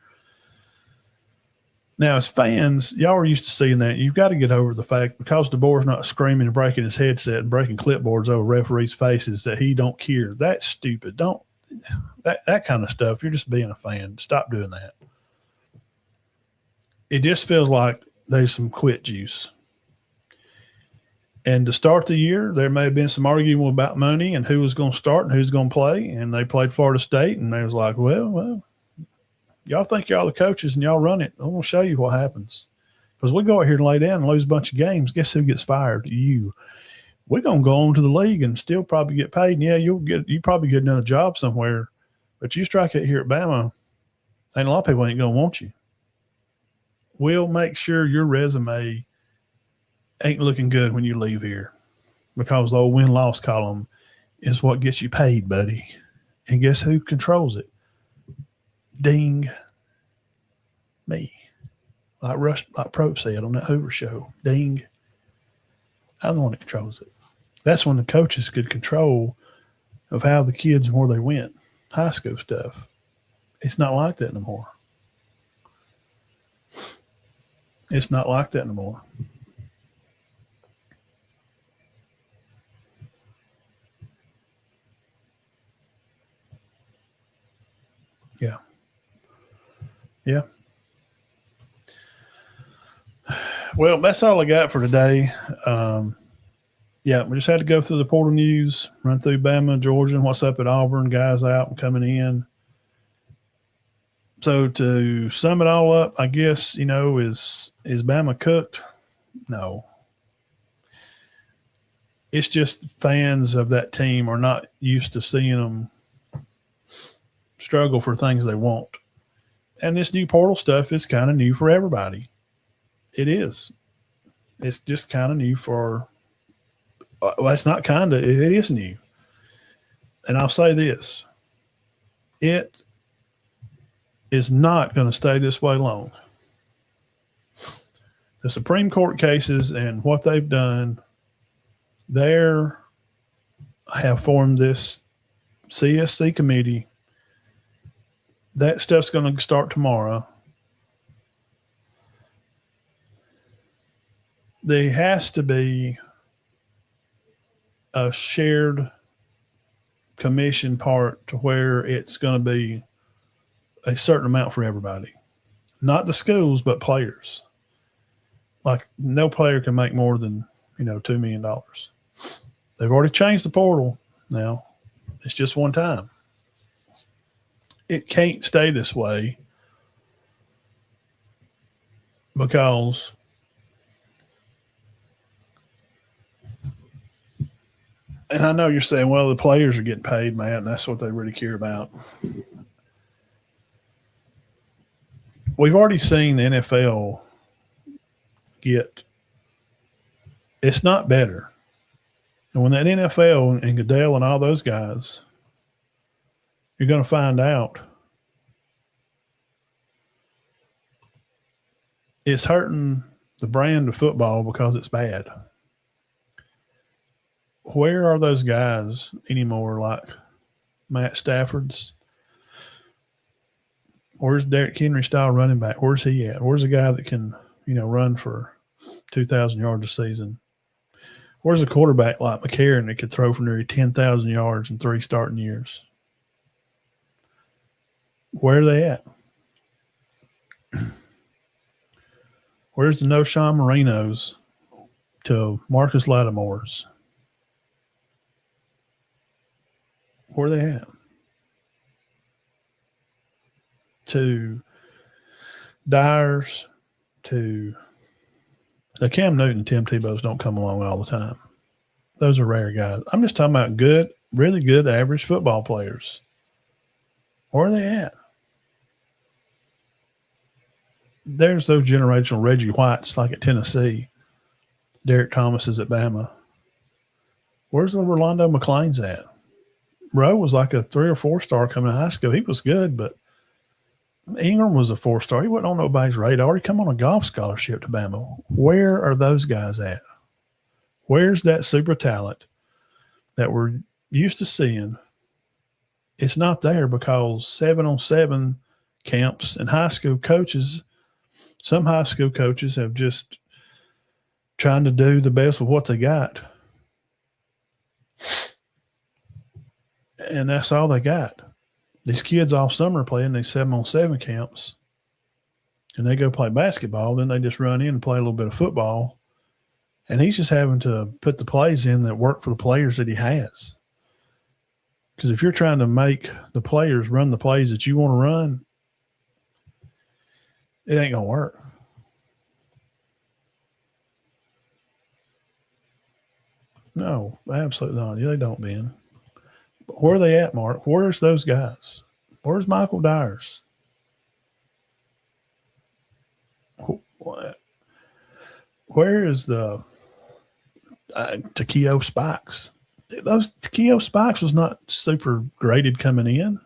Now, as fans, y'all are used to seeing that. You've got to get over the fact, because DeBoer's not screaming and breaking his headset and breaking clipboards over referees' faces, that he don't care. That's stupid. That kind of stuff, you're just being a fan. Stop doing that. It just feels like there's some quit juice. And to start the year, there may have been some arguing about money and who was going to start and who's going to play. And they played Florida State, and they was like, well, y'all think y'all the coaches and y'all run it. I'm going to show you what happens. Because we go out here and lay down and lose a bunch of games. Guess who gets fired? You. We're going to go on to the league and still probably get paid. And yeah, you probably get another job somewhere. But you strike it here at Bama, and a lot of people ain't going to want you. We'll make sure your resume ain't looking good when you leave here, because the old win-loss column is what gets you paid, buddy. And guess who controls it? Ding. Me. Like Probe said on that Hoover show. Ding. I'm the one that controls it. That's when the coaches could control of how the kids and where they went. High school stuff. It's not like that anymore. It's not like that anymore. Yeah. Yeah. Well, that's all I got for today. Yeah, we just had to go through the portal news, run through Bama and Georgia, and what's up at Auburn, guys out and coming in. So to sum it all up, I guess, is Bama cooked? No. It's just fans of that team are not used to seeing them struggle for things they want. And this new portal stuff is kind of new for everybody. It is. It's just kind of new for, well, it's not kind of, it is new. And I'll say this, it is not going to stay this way long. The Supreme Court cases and what they've done, they have formed this CSC committee. That stuff's going to start tomorrow. There has to be a shared commission part to where it's going to be a certain amount for everybody. Not the schools, but players. Like no player can make more than, $2 million. They've already changed the portal now. It's just one time. It can't stay this way because and I know you're saying, well, the players are getting paid, man, and that's what they really care about. We've already seen the NFL get it's not better. And when that NFL and Goodell and all those guys, you're going to find out it's hurting the brand of football because it's bad. Where are those guys anymore like Matt Stafford's? Where's Derrick Henry style running back? Where's he at? Where's a guy that can, run for 2,000 yards a season? Where's a quarterback like McCarron that could throw for nearly 10,000 yards in 3 starting years? Where are they at? Where's the no Sean Marinos to Marcus Lattimore's? Where are they at? To Dyers, to the Cam Newton and Tim Tebow's don't come along all the time. Those are rare guys. I'm just talking about good, really good average football players. Where are they at? There's those generational Reggie Whites like at Tennessee. Derek Thomas is at Bama. Where's the Rolando McClain's at? Rowe was like a 3 or 4 star coming out of high school. He was good, but Ingram was a 4-star. He wasn't on nobody's radar. He come on a golf scholarship to Bama. Where are those guys at? Where's that super talent that we're used to seeing? It's not there because 7-on-7 camps and high school coaches, some high school coaches have just trying to do the best with what they got. And that's all they got. These kids all summer playing these 7-on-7 camps, and they go play basketball. Then they just run in and play a little bit of football. And he's just having to put the plays in that work for the players that he has. Because if you're trying to make the players run the plays that you want to run, it ain't going to work. No, absolutely not. They don't, Ben. Where are they at, Mark? Where's those guys? Where's Michael Dyers? Where is the Takeo Spikes? Those Takeo Spikes was not super graded coming in.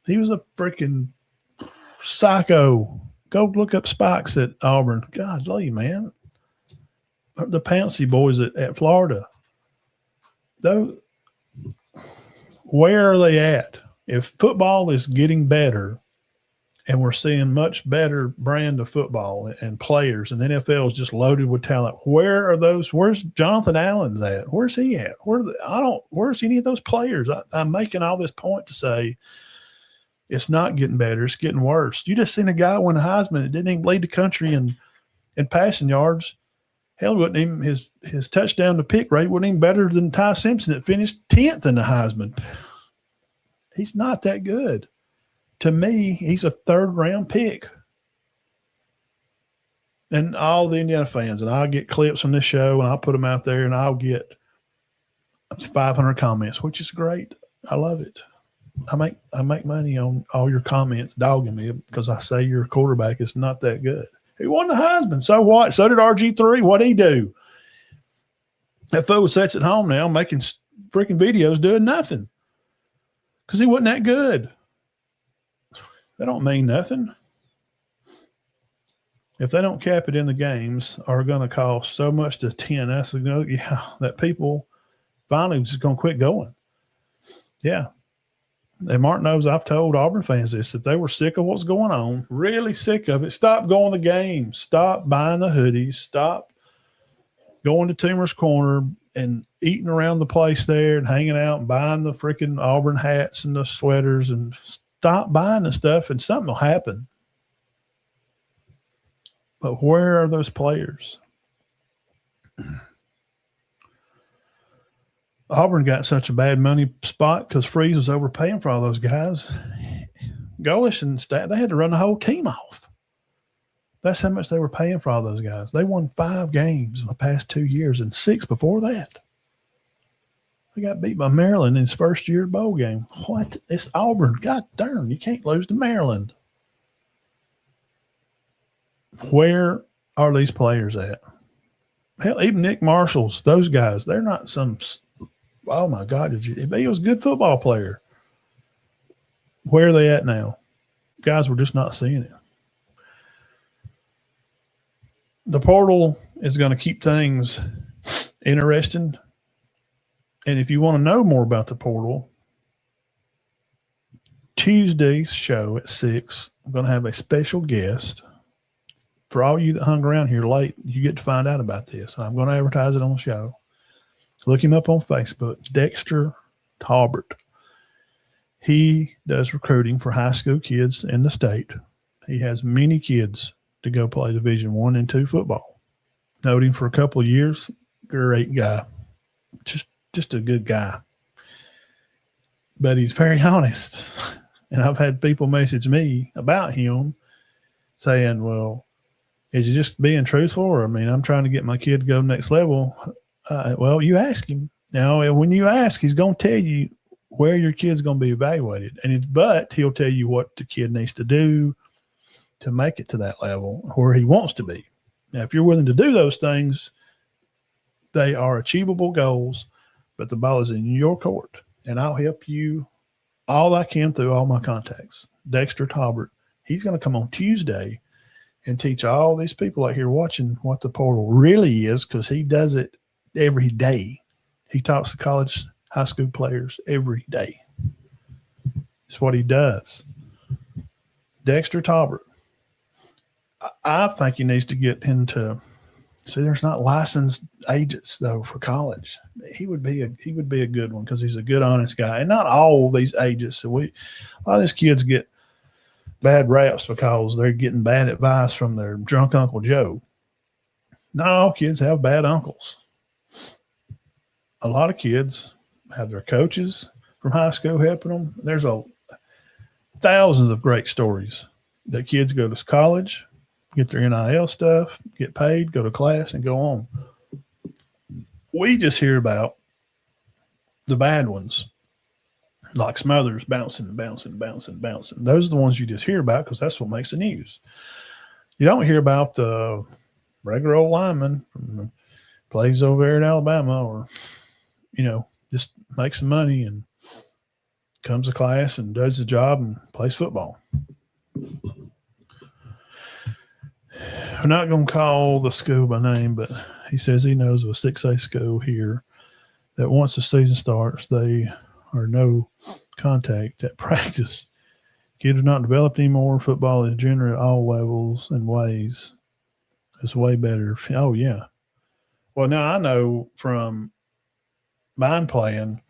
He was a freaking psycho. Go look up Spikes at Auburn. God, love you, man. the Pouncey boys at Florida. Though, where are they at? If football is getting better and we're seeing much better brand of football and players, and the NFL is just loaded with talent, where are those? Where's Jonathan Allen's at? Where's he at? Where's any of those players? I'm making all this point to say it's not getting better. It's getting worse. You just seen a guy win a Heisman that didn't even lead the country in passing yards. Hell, wasn't even his touchdown to pick rate wasn't even better than Ty Simpson that finished 10th in the Heisman. He's not that good. To me, he's a third-round pick. And all the Indiana fans, and I'll get clips from this show, and I'll put them out there, and I'll get 500 comments, which is great. I love it. I make money on all your comments dogging me because I say your quarterback is not that good. He won the Heisman. So what? So did RG3. What'd he do? That fool sits at home now making freaking videos doing nothing because he wasn't that good. That don't mean nothing. If they don't cap it in the games are going to cost so much to attend, that's that people finally just going to quit going. Yeah. And Mark knows I've told Auburn fans this, that they were sick of what's going on, really sick of it. Stop going to games. Stop buying the hoodies. Stop going to Timmer's Corner and eating around the place there and hanging out and buying the freaking Auburn hats and the sweaters, and stop buying the stuff and something will happen. But where are those players? Auburn got such a bad money spot because Freeze was overpaying for all those guys. Golish and staff, they had to run the whole team off. That's how much they were paying for all those guys. They won 5 games in the past 2 years and 6 before that. They got beat by Maryland in his first year bowl game. What? It's Auburn. God darn, you can't lose to Maryland. Where are these players at? Hell, even Nick Marshall's, those guys, they're not some – oh, my God, he was a good football player. Where are they at now? Guys, we're just not seeing it. The portal is going to keep things interesting. And if you want to know more about the portal, Tuesday's show at 6, I'm going to have a special guest. For all you that hung around here late, you get to find out about this. I'm going to advertise it on the show. Look him up on Facebook, Dexter Talbert. He does recruiting for high school kids in the state. He has many kids to go play Division I and II football. Known him for a couple of years. Great guy. Just a good guy. But he's very honest. And I've had people message me about him saying, well, is he just being truthful? Or, I mean, I'm trying to get my kid to go next level. Well, you ask him. Now, when you ask, he's going to tell you where your kid's going to be evaluated. But he'll tell you what the kid needs to do to make it to that level where he wants to be. Now, if you're willing to do those things, they are achievable goals, but the ball is in your court. And I'll help you all I can through all my contacts. Dexter Talbert, he's going to come on Tuesday and teach all these people out here watching what the portal really is, because he does it every day. He talks to college, high school players every day. It's what he does. Dexter Talbert. I think he needs to get into – see, there's not licensed agents, though, for college. He would be a good one because he's a good, honest guy. And not all these agents. A lot of these kids get bad raps because they're getting bad advice from their drunk Uncle Joe. Not all kids have bad uncles. A lot of kids have their coaches from high school helping them. There's thousands of great stories that kids go to college, get their NIL stuff, get paid, go to class, and go on. We just hear about the bad ones, like Smothers bouncing. Those are the ones you just hear about because that's what makes the news. You don't hear about the regular old lineman from plays over there in Alabama or, just makes some money and comes to class and does the job and plays football. I'm not going to call the school by name, but he says he knows of a 6A school here that once the season starts, they are no contact at practice. Kids are not developed anymore. Football is generally at all levels and ways. It's way better. Oh, yeah. Well, now I know from mine playing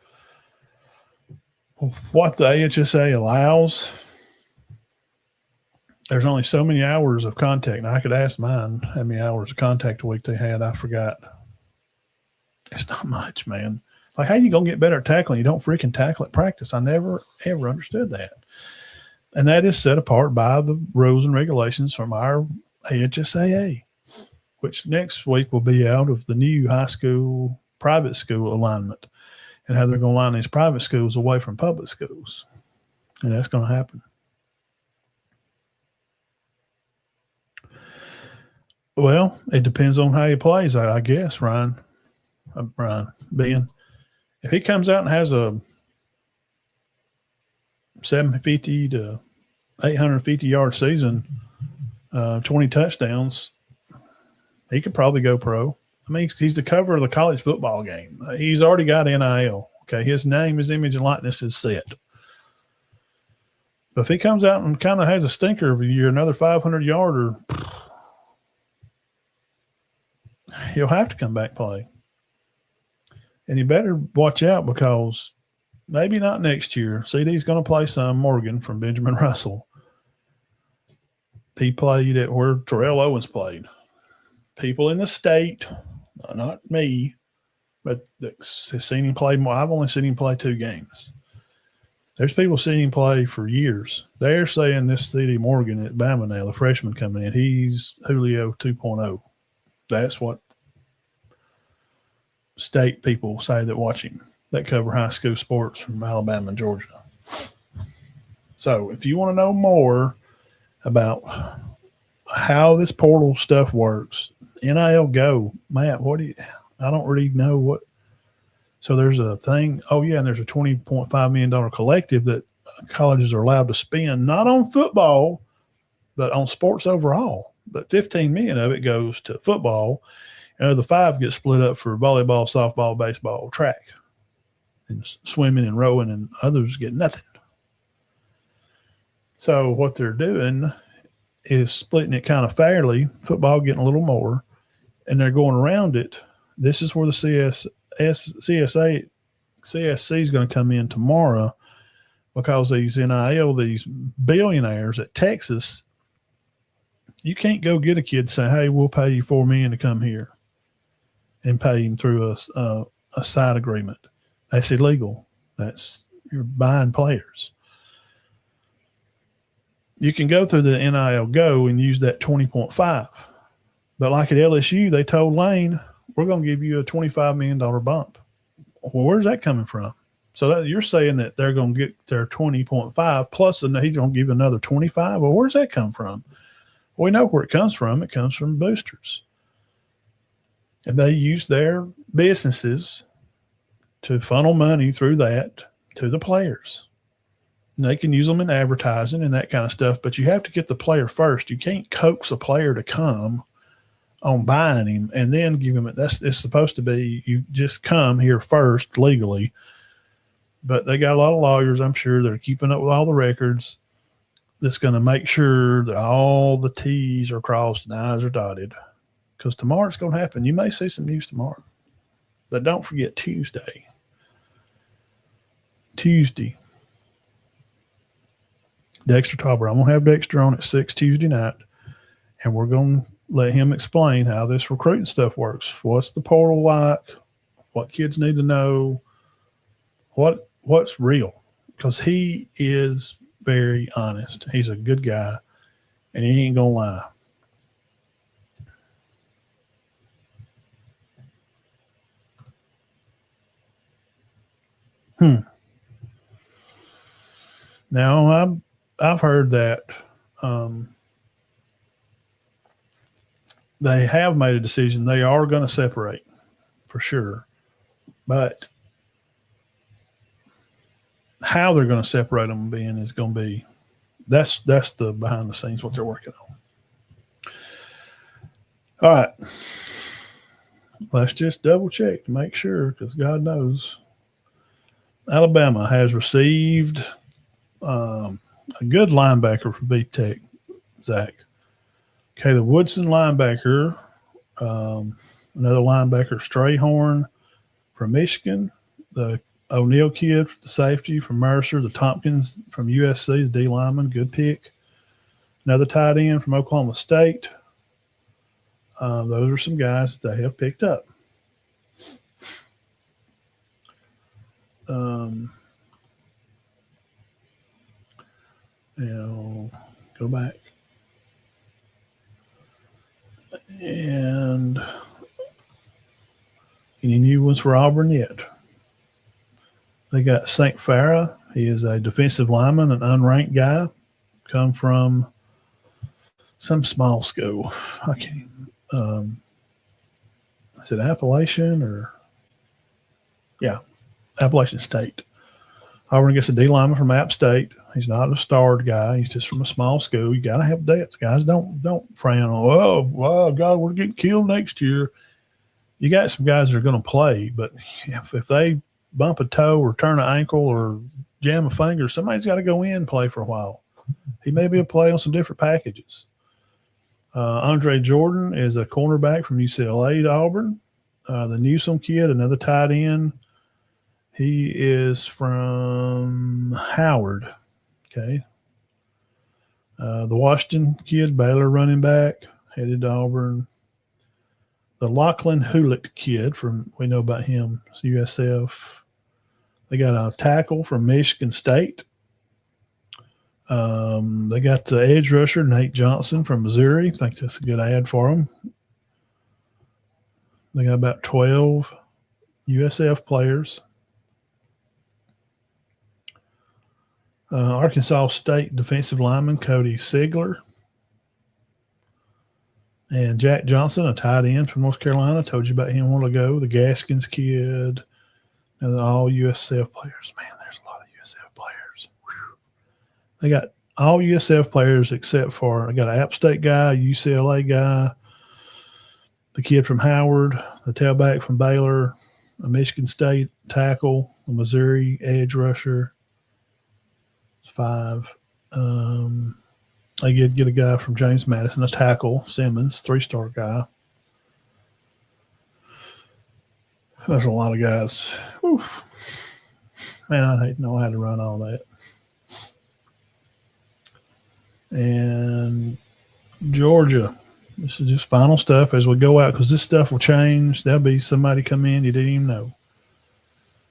what the AHSA allows. There's only so many hours of contact. And I could ask mine how many hours of contact a week they had. I forgot. It's not much, man. Like, how you going to get better at tackling? You don't freaking tackle at practice. I never, ever understood that. And that is set apart by the rules and regulations from our AHSAA, which next week will be out of the new high school, private school alignment and how they're going to line these private schools away from public schools. And that's going to happen. Well, it depends on how he plays, I guess, Ryan, Ben. If he comes out and has a 750 to 850 yard season, 20 touchdowns, he could probably go pro. I mean, he's the cover of the college football game. He's already got NIL. Okay, his name, his image, and likeness is set. But if he comes out and kind of has a stinker of a year, another 500 yarder, he'll have to come back and play. And you better watch out because maybe not next year. CD's going to play some. Morgan from Benjamin Russell. He played at where Terrell Owens played. People in the state, not me, but have seen him play more. I've only seen him play 2 games. There's people seeing him play for years. They're saying this CD Morgan at Bama now, the freshman coming in, he's Julio 2.0. That's what state people say that watch him, that cover high school sports from Alabama and Georgia. So if you want to know more about how this portal stuff works, NIL Go, Matt, I don't really know what. So there's a thing. Oh, yeah, and there's a $20.5 million collective that colleges are allowed to spend, not on football, but on sports overall. But $15 million of it goes to football. And the 5 get split up for volleyball, softball, baseball, track, and swimming and rowing, and others get nothing. So what they're doing is splitting it kind of fairly, football getting a little more, and they're going around it. This is where the CSC is going to come in tomorrow because these NIL, these billionaires at Texas, you can't go get a kid and say, hey, we'll pay you $4 million to come here and pay him through a side agreement. That's illegal. You're buying players. You can go through the NIL Go and use that 20.5. But like at LSU, they told Lane, we're going to give you a $25 million bump. Well, where's that coming from? So you're saying that they're going to get their 20.5 plus he's going to give another 25. Well, where's that come from? Well, we know where it comes from. It comes from boosters. And they use their businesses to funnel money through that to the players. And they can use them in advertising and that kind of stuff, but you have to get the player first. You can't coax a player to come on buying him and then give him it's supposed to be you just come here first legally. But they got a lot of lawyers, I'm sure, that are keeping up with all the records that's going to make sure that all the T's are crossed and I's are dotted. Because tomorrow it's going to happen. You may see some news tomorrow. But don't forget Tuesday. Dexter Tauber. I'm going to have Dexter on at 6 Tuesday night. And we're going to let him explain how this recruiting stuff works. What's the portal like? What kids need to know? What's real? Because he is very honest. He's a good guy. And he ain't going to lie. Now, I've heard that they have made a decision. They are going to separate for sure. But how they're going to separate them is going to be that's the behind the scenes what they're working on. All right. Let's just double check to make sure, because God knows. Alabama has received a good linebacker from B Tech, Zach. Caleb Woodson, linebacker. Another linebacker, Strayhorn from Michigan. The O'Neal kid, the safety from Mercer. The Tompkins from USC, the D lineman, good pick. Another tight end from Oklahoma State. Those are some guys that they have picked up. Go back. And any new ones for Auburn yet? They got St. Farah. He is a defensive lineman, an unranked guy, come from some small school. I can't. Is it Appalachian or? Yeah, Appalachian State. Auburn gets a D lineman from App State. He's not a starred guy. He's just from a small school. You got to have depth, guys. Don't frown on. Oh, wow, God, we're getting killed next year. You got some guys that are going to play, but if they bump a toe or turn an ankle or jam a finger, somebody's got to go in and play for a while. He may be able to play on some different packages. Andre Jordan is a cornerback from UCLA to Auburn. The Newsom kid, another tight end. He is from Howard. Okay. The Washington kid, Baylor running back, headed to Auburn. The Lachlan Hulick kid, we know about him, it's USF. They got a tackle from Michigan State. They got the edge rusher, Nate Johnson from Missouri. I think that's a good ad for them. They got about 12 USF players. Arkansas State defensive lineman Cody Sigler. And Jack Johnson, a tight end from North Carolina. I told you about him a while ago. The Gaskins kid. And all USF players. Man, there's a lot of USF players. Whew. They got all USF players except for, I got an App State guy, a UCLA guy, the kid from Howard, the tailback from Baylor, a Michigan State tackle, a Missouri edge rusher. It's 5. They did get a guy from James Madison, a tackle, Simmons, 3-star guy. There's a lot of guys. Whew. Man, I hate to know how to run all that. And Georgia. This is just final stuff as we go out because this stuff will change. There'll be somebody come in you didn't even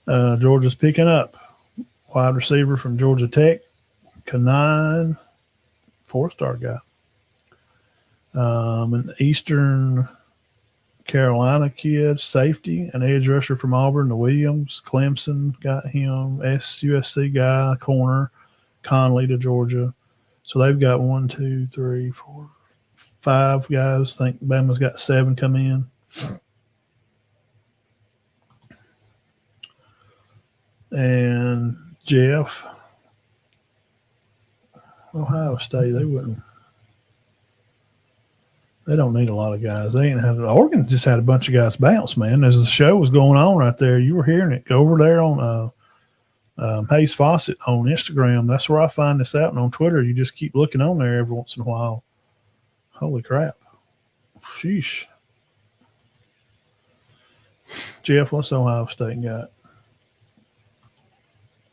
know. Georgia's picking up. Wide receiver from Georgia Tech, Kanine, 4-star guy. An Eastern Carolina kid, safety, an edge rusher from Auburn, the Williams, Clemson got him, USC guy, corner, Conley to Georgia. So they've got 1, 2, 3, 4, 5 guys. I think Bama's got 7 come in. And Jeff, Ohio State, they don't need a lot of guys. They ain't had Oregon just had a bunch of guys bounce, man. As the show was going on right there, you were hearing it. Go over there on Hayes Fawcett on Instagram. That's where I find this out. And on Twitter, you just keep looking on there every once in a while. Holy crap. Sheesh. Jeff, what's Ohio State got?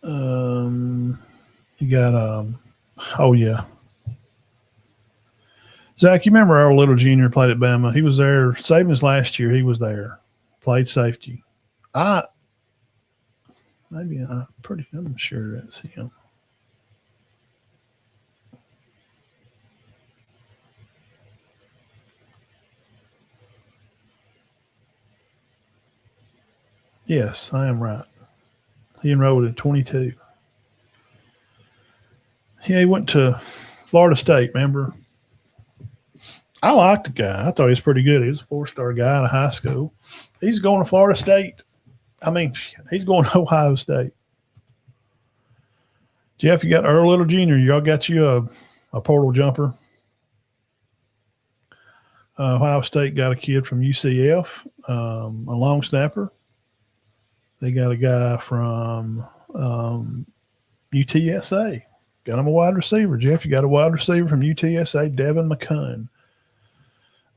You got oh yeah. Zach, you remember our little junior played at Bama? He was there. Saban's last year, he was there. Played safety. I'm sure that's him. Yes, I am right. He enrolled in 22. Yeah, he went to Florida State, remember? I liked the guy. I thought he was pretty good. He was a 4-star guy out of high school. He's going to Florida State. I mean, he's going to Ohio State. Jeff, you got Earl Little Jr. Y'all got you a portal jumper. Ohio State got a kid from UCF, a long snapper. They got a guy from UTSA. Got him a wide receiver. Jeff, you got a wide receiver from UTSA, Devin McCunn.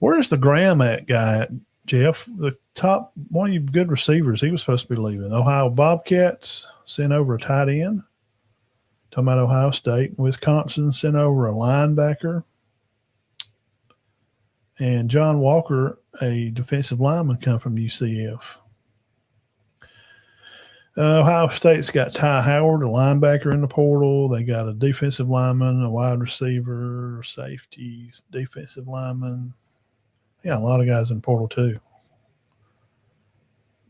Where's the Graham at guy at, Jeff? The top one of your good receivers. He was supposed to be leaving. Ohio Bobcats sent over a tight end. Talking about Ohio State. Wisconsin sent over a linebacker. And John Walker, a defensive lineman, come from UCF. Ohio State's got Ty Howard, a linebacker in the portal. They got a defensive lineman, a wide receiver, safeties, defensive lineman. Yeah, a lot of guys in the portal too.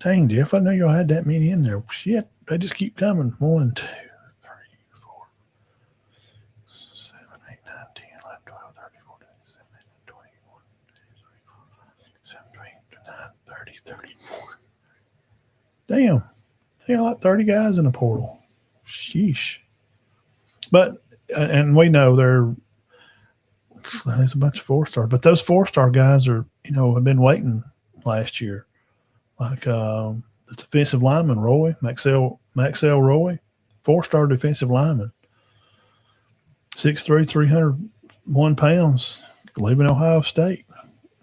Dang, Jeff, I know y'all had that many in there. Shit, they just keep coming. 1, 2, 3, 4, 7, 8, 9, 10, 11, 12, 13, 14, 17, 21, 22, 23, 24, 25, 26, 27, 28, 29, 30, 31. Damn. They got like 30 guys in the portal. Sheesh. But, and we know there's a bunch of 4-star, but those 4-star guys are, have been waiting last year. Like the defensive lineman, Roy, Maxell Roy, 4-star defensive lineman. 6'3", 301 pounds, leaving Ohio State.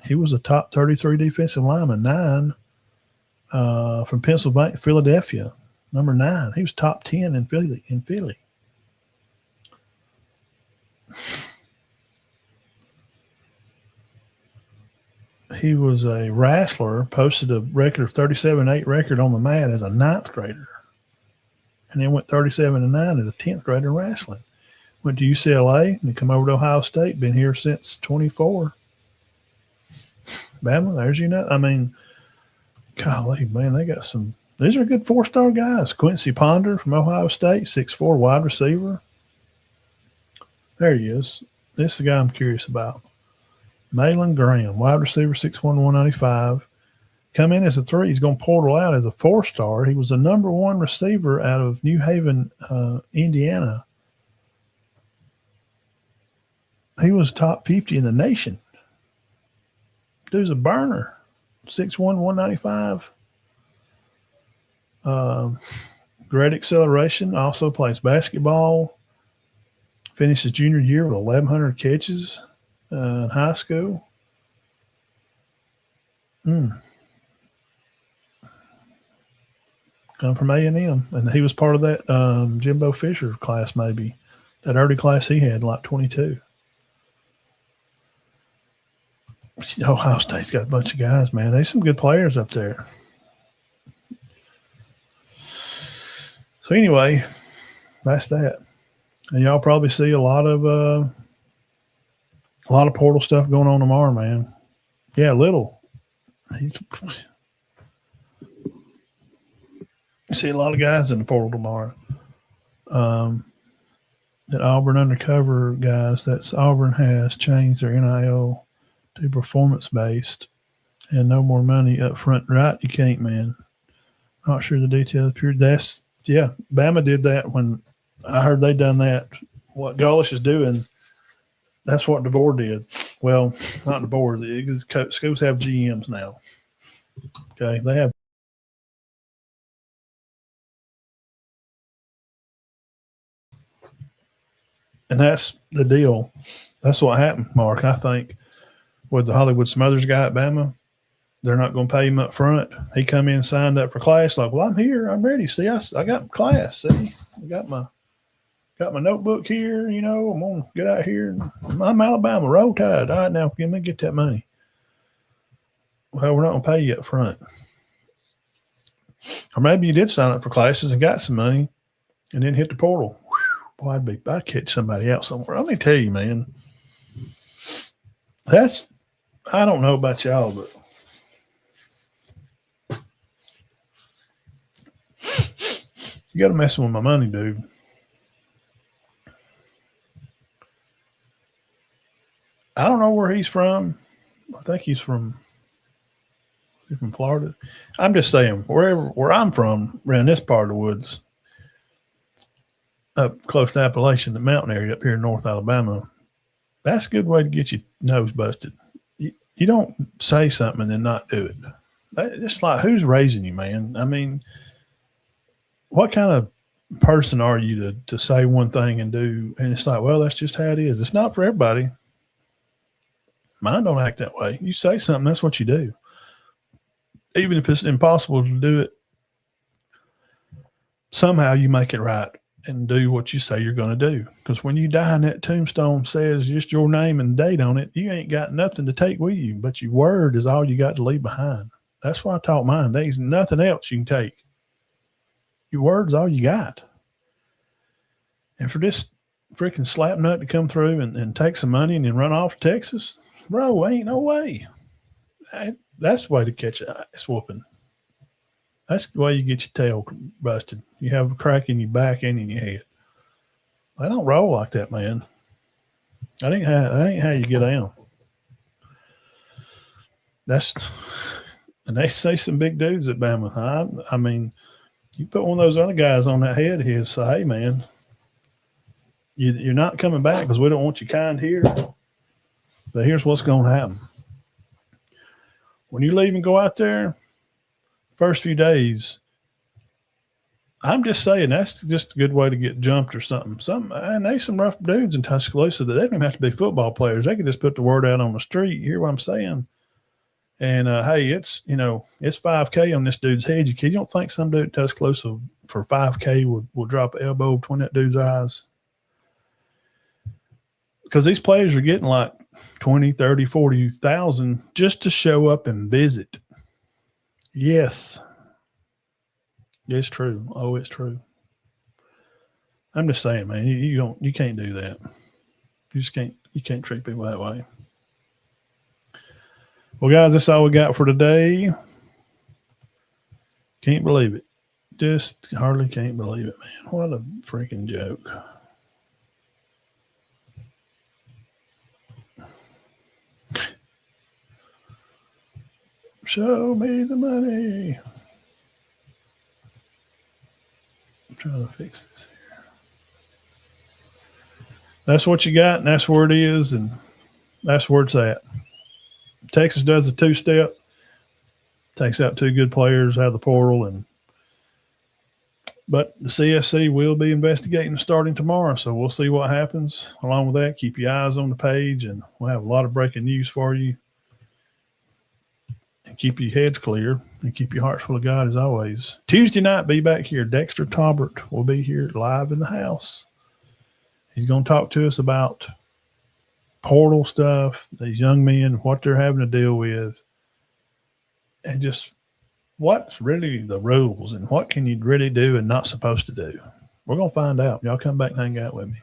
He was a top 33 defensive lineman, 9 from Pennsylvania, Philadelphia, number 9. He was top 10 in Philly. He was a wrestler, posted a record of 37-8 record on the mat as a 9th grader. And then went 37-9 as a 10th grader in wrestling. Went to UCLA and come over to Ohio State. Been here since 24. Bama, there's I mean, golly, man, they got some. These are good 4-star guys. Quincy Ponder from Ohio State, 6'4", wide receiver. There he is. This is the guy I'm curious about. Malin Graham, wide receiver, 6'1", 195. Come in as a 3. He's going to portal out as a 4-star. He was the number 1 receiver out of New Haven, Indiana. He was top 50 in the nation. Dude's a burner. 6'1", 195. Great acceleration. Also plays basketball. Finished his junior year with 1,100 catches in high school. Come from A&M. And he was part of that Jimbo Fisher class, maybe. That early class he had, like 22. Ohio State's got a bunch of guys, man. There's some good players up there. So anyway, that's that. And y'all probably see a lot of portal stuff going on tomorrow, man. Yeah, Little. You see a lot of guys in the portal tomorrow. That Auburn undercover guys, that's Auburn has changed their NIL to performance-based and no more money up front. Right, you can't, man. Not sure the details. Yeah, Bama did that when I heard they done that. What Gullish is doing, that's what DeVore did. Well, not DeVore. Schools have GMs now. Okay, they have. And that's the deal. That's what happened, Mark. I think with the Hollywood Smothers guy at Bama, they're not going to pay him up front. He come in, signed up for class, like, well, I'm here, I'm ready. See, I got class. See, I got my notebook here. I'm gonna get out here. I'm Alabama, roll tide. All right, now let me get that money. Well, we're not going to pay you up front. Or maybe you did sign up for classes and got some money, and then hit the portal. Boy, I'd catch somebody out somewhere. Let me tell you, man. I don't know about y'all, but you got to mess with my money, dude. I don't know where he's from. I think he's from Florida. I'm just saying, where I'm from, around this part of the woods, up close to Appalachian, the mountain area up here in North Alabama, that's a good way to get your nose busted. You don't say something and then not do it. It's like, who's raising you, man? I mean, what kind of person are you to say one thing and do? And it's like, well, that's just how it is. It's not for everybody. Mine don't act that way. You say something, that's what you do. Even if it's impossible to do it, somehow you make it right and do what you say you're going to do. Because when you die and that tombstone says just your name and date on it, you ain't got nothing to take with you, but your word is all you got to leave behind. That's why I taught mine. There's nothing else you can take. Your word's all you got. And for this freaking slap nut to come through and take some money and then run off to Texas, bro, ain't no way. That's the way to catch an ass whooping. That's the way you get your tail busted. You have a crack in your back and in your head. They don't roll like that, man. That ain't how you get down. And they say some big dudes at Bama. I mean, you put one of those other guys on that head here and say, hey, man, you're not coming back because we don't want you kind here. But here's what's going to happen. When you leave and go out there, first few days, I'm just saying that's just a good way to get jumped or something. And there's some rough dudes in Tuscaloosa that they don't even have to be football players. They can just put the word out on the street. You hear what I'm saying? And hey, it's 5K on this dude's head. You don't think some dude in Tuscaloosa for 5K will drop an elbow between that dude's eyes? Because these players are getting like 20, 30, 40,000 just to show up and visit. Yes. It's true. Oh, it's true. I'm just saying, man, you can't do that. You can't treat people that way. Well, guys, that's all we got for today. Can't believe it. Just hardly can't believe it, man. What a freaking joke. Show me the money. I'm trying to fix this here. That's what you got, and that's where it is, and that's where it's at. Texas does a two-step, takes out two good players out of the portal, but the CSC will be investigating starting tomorrow, so we'll see what happens. Along with that, keep your eyes on the page, and we'll have a lot of breaking news for you. And keep your heads clear and keep your hearts full of God as always. Tuesday night, be back here. Dexter Talbert will be here live in the house. He's going to talk to us about portal stuff, these young men, what they're having to deal with, and just what's really the rules and what can you really do and not supposed to do. We're going to find out. Y'all come back and hang out with me.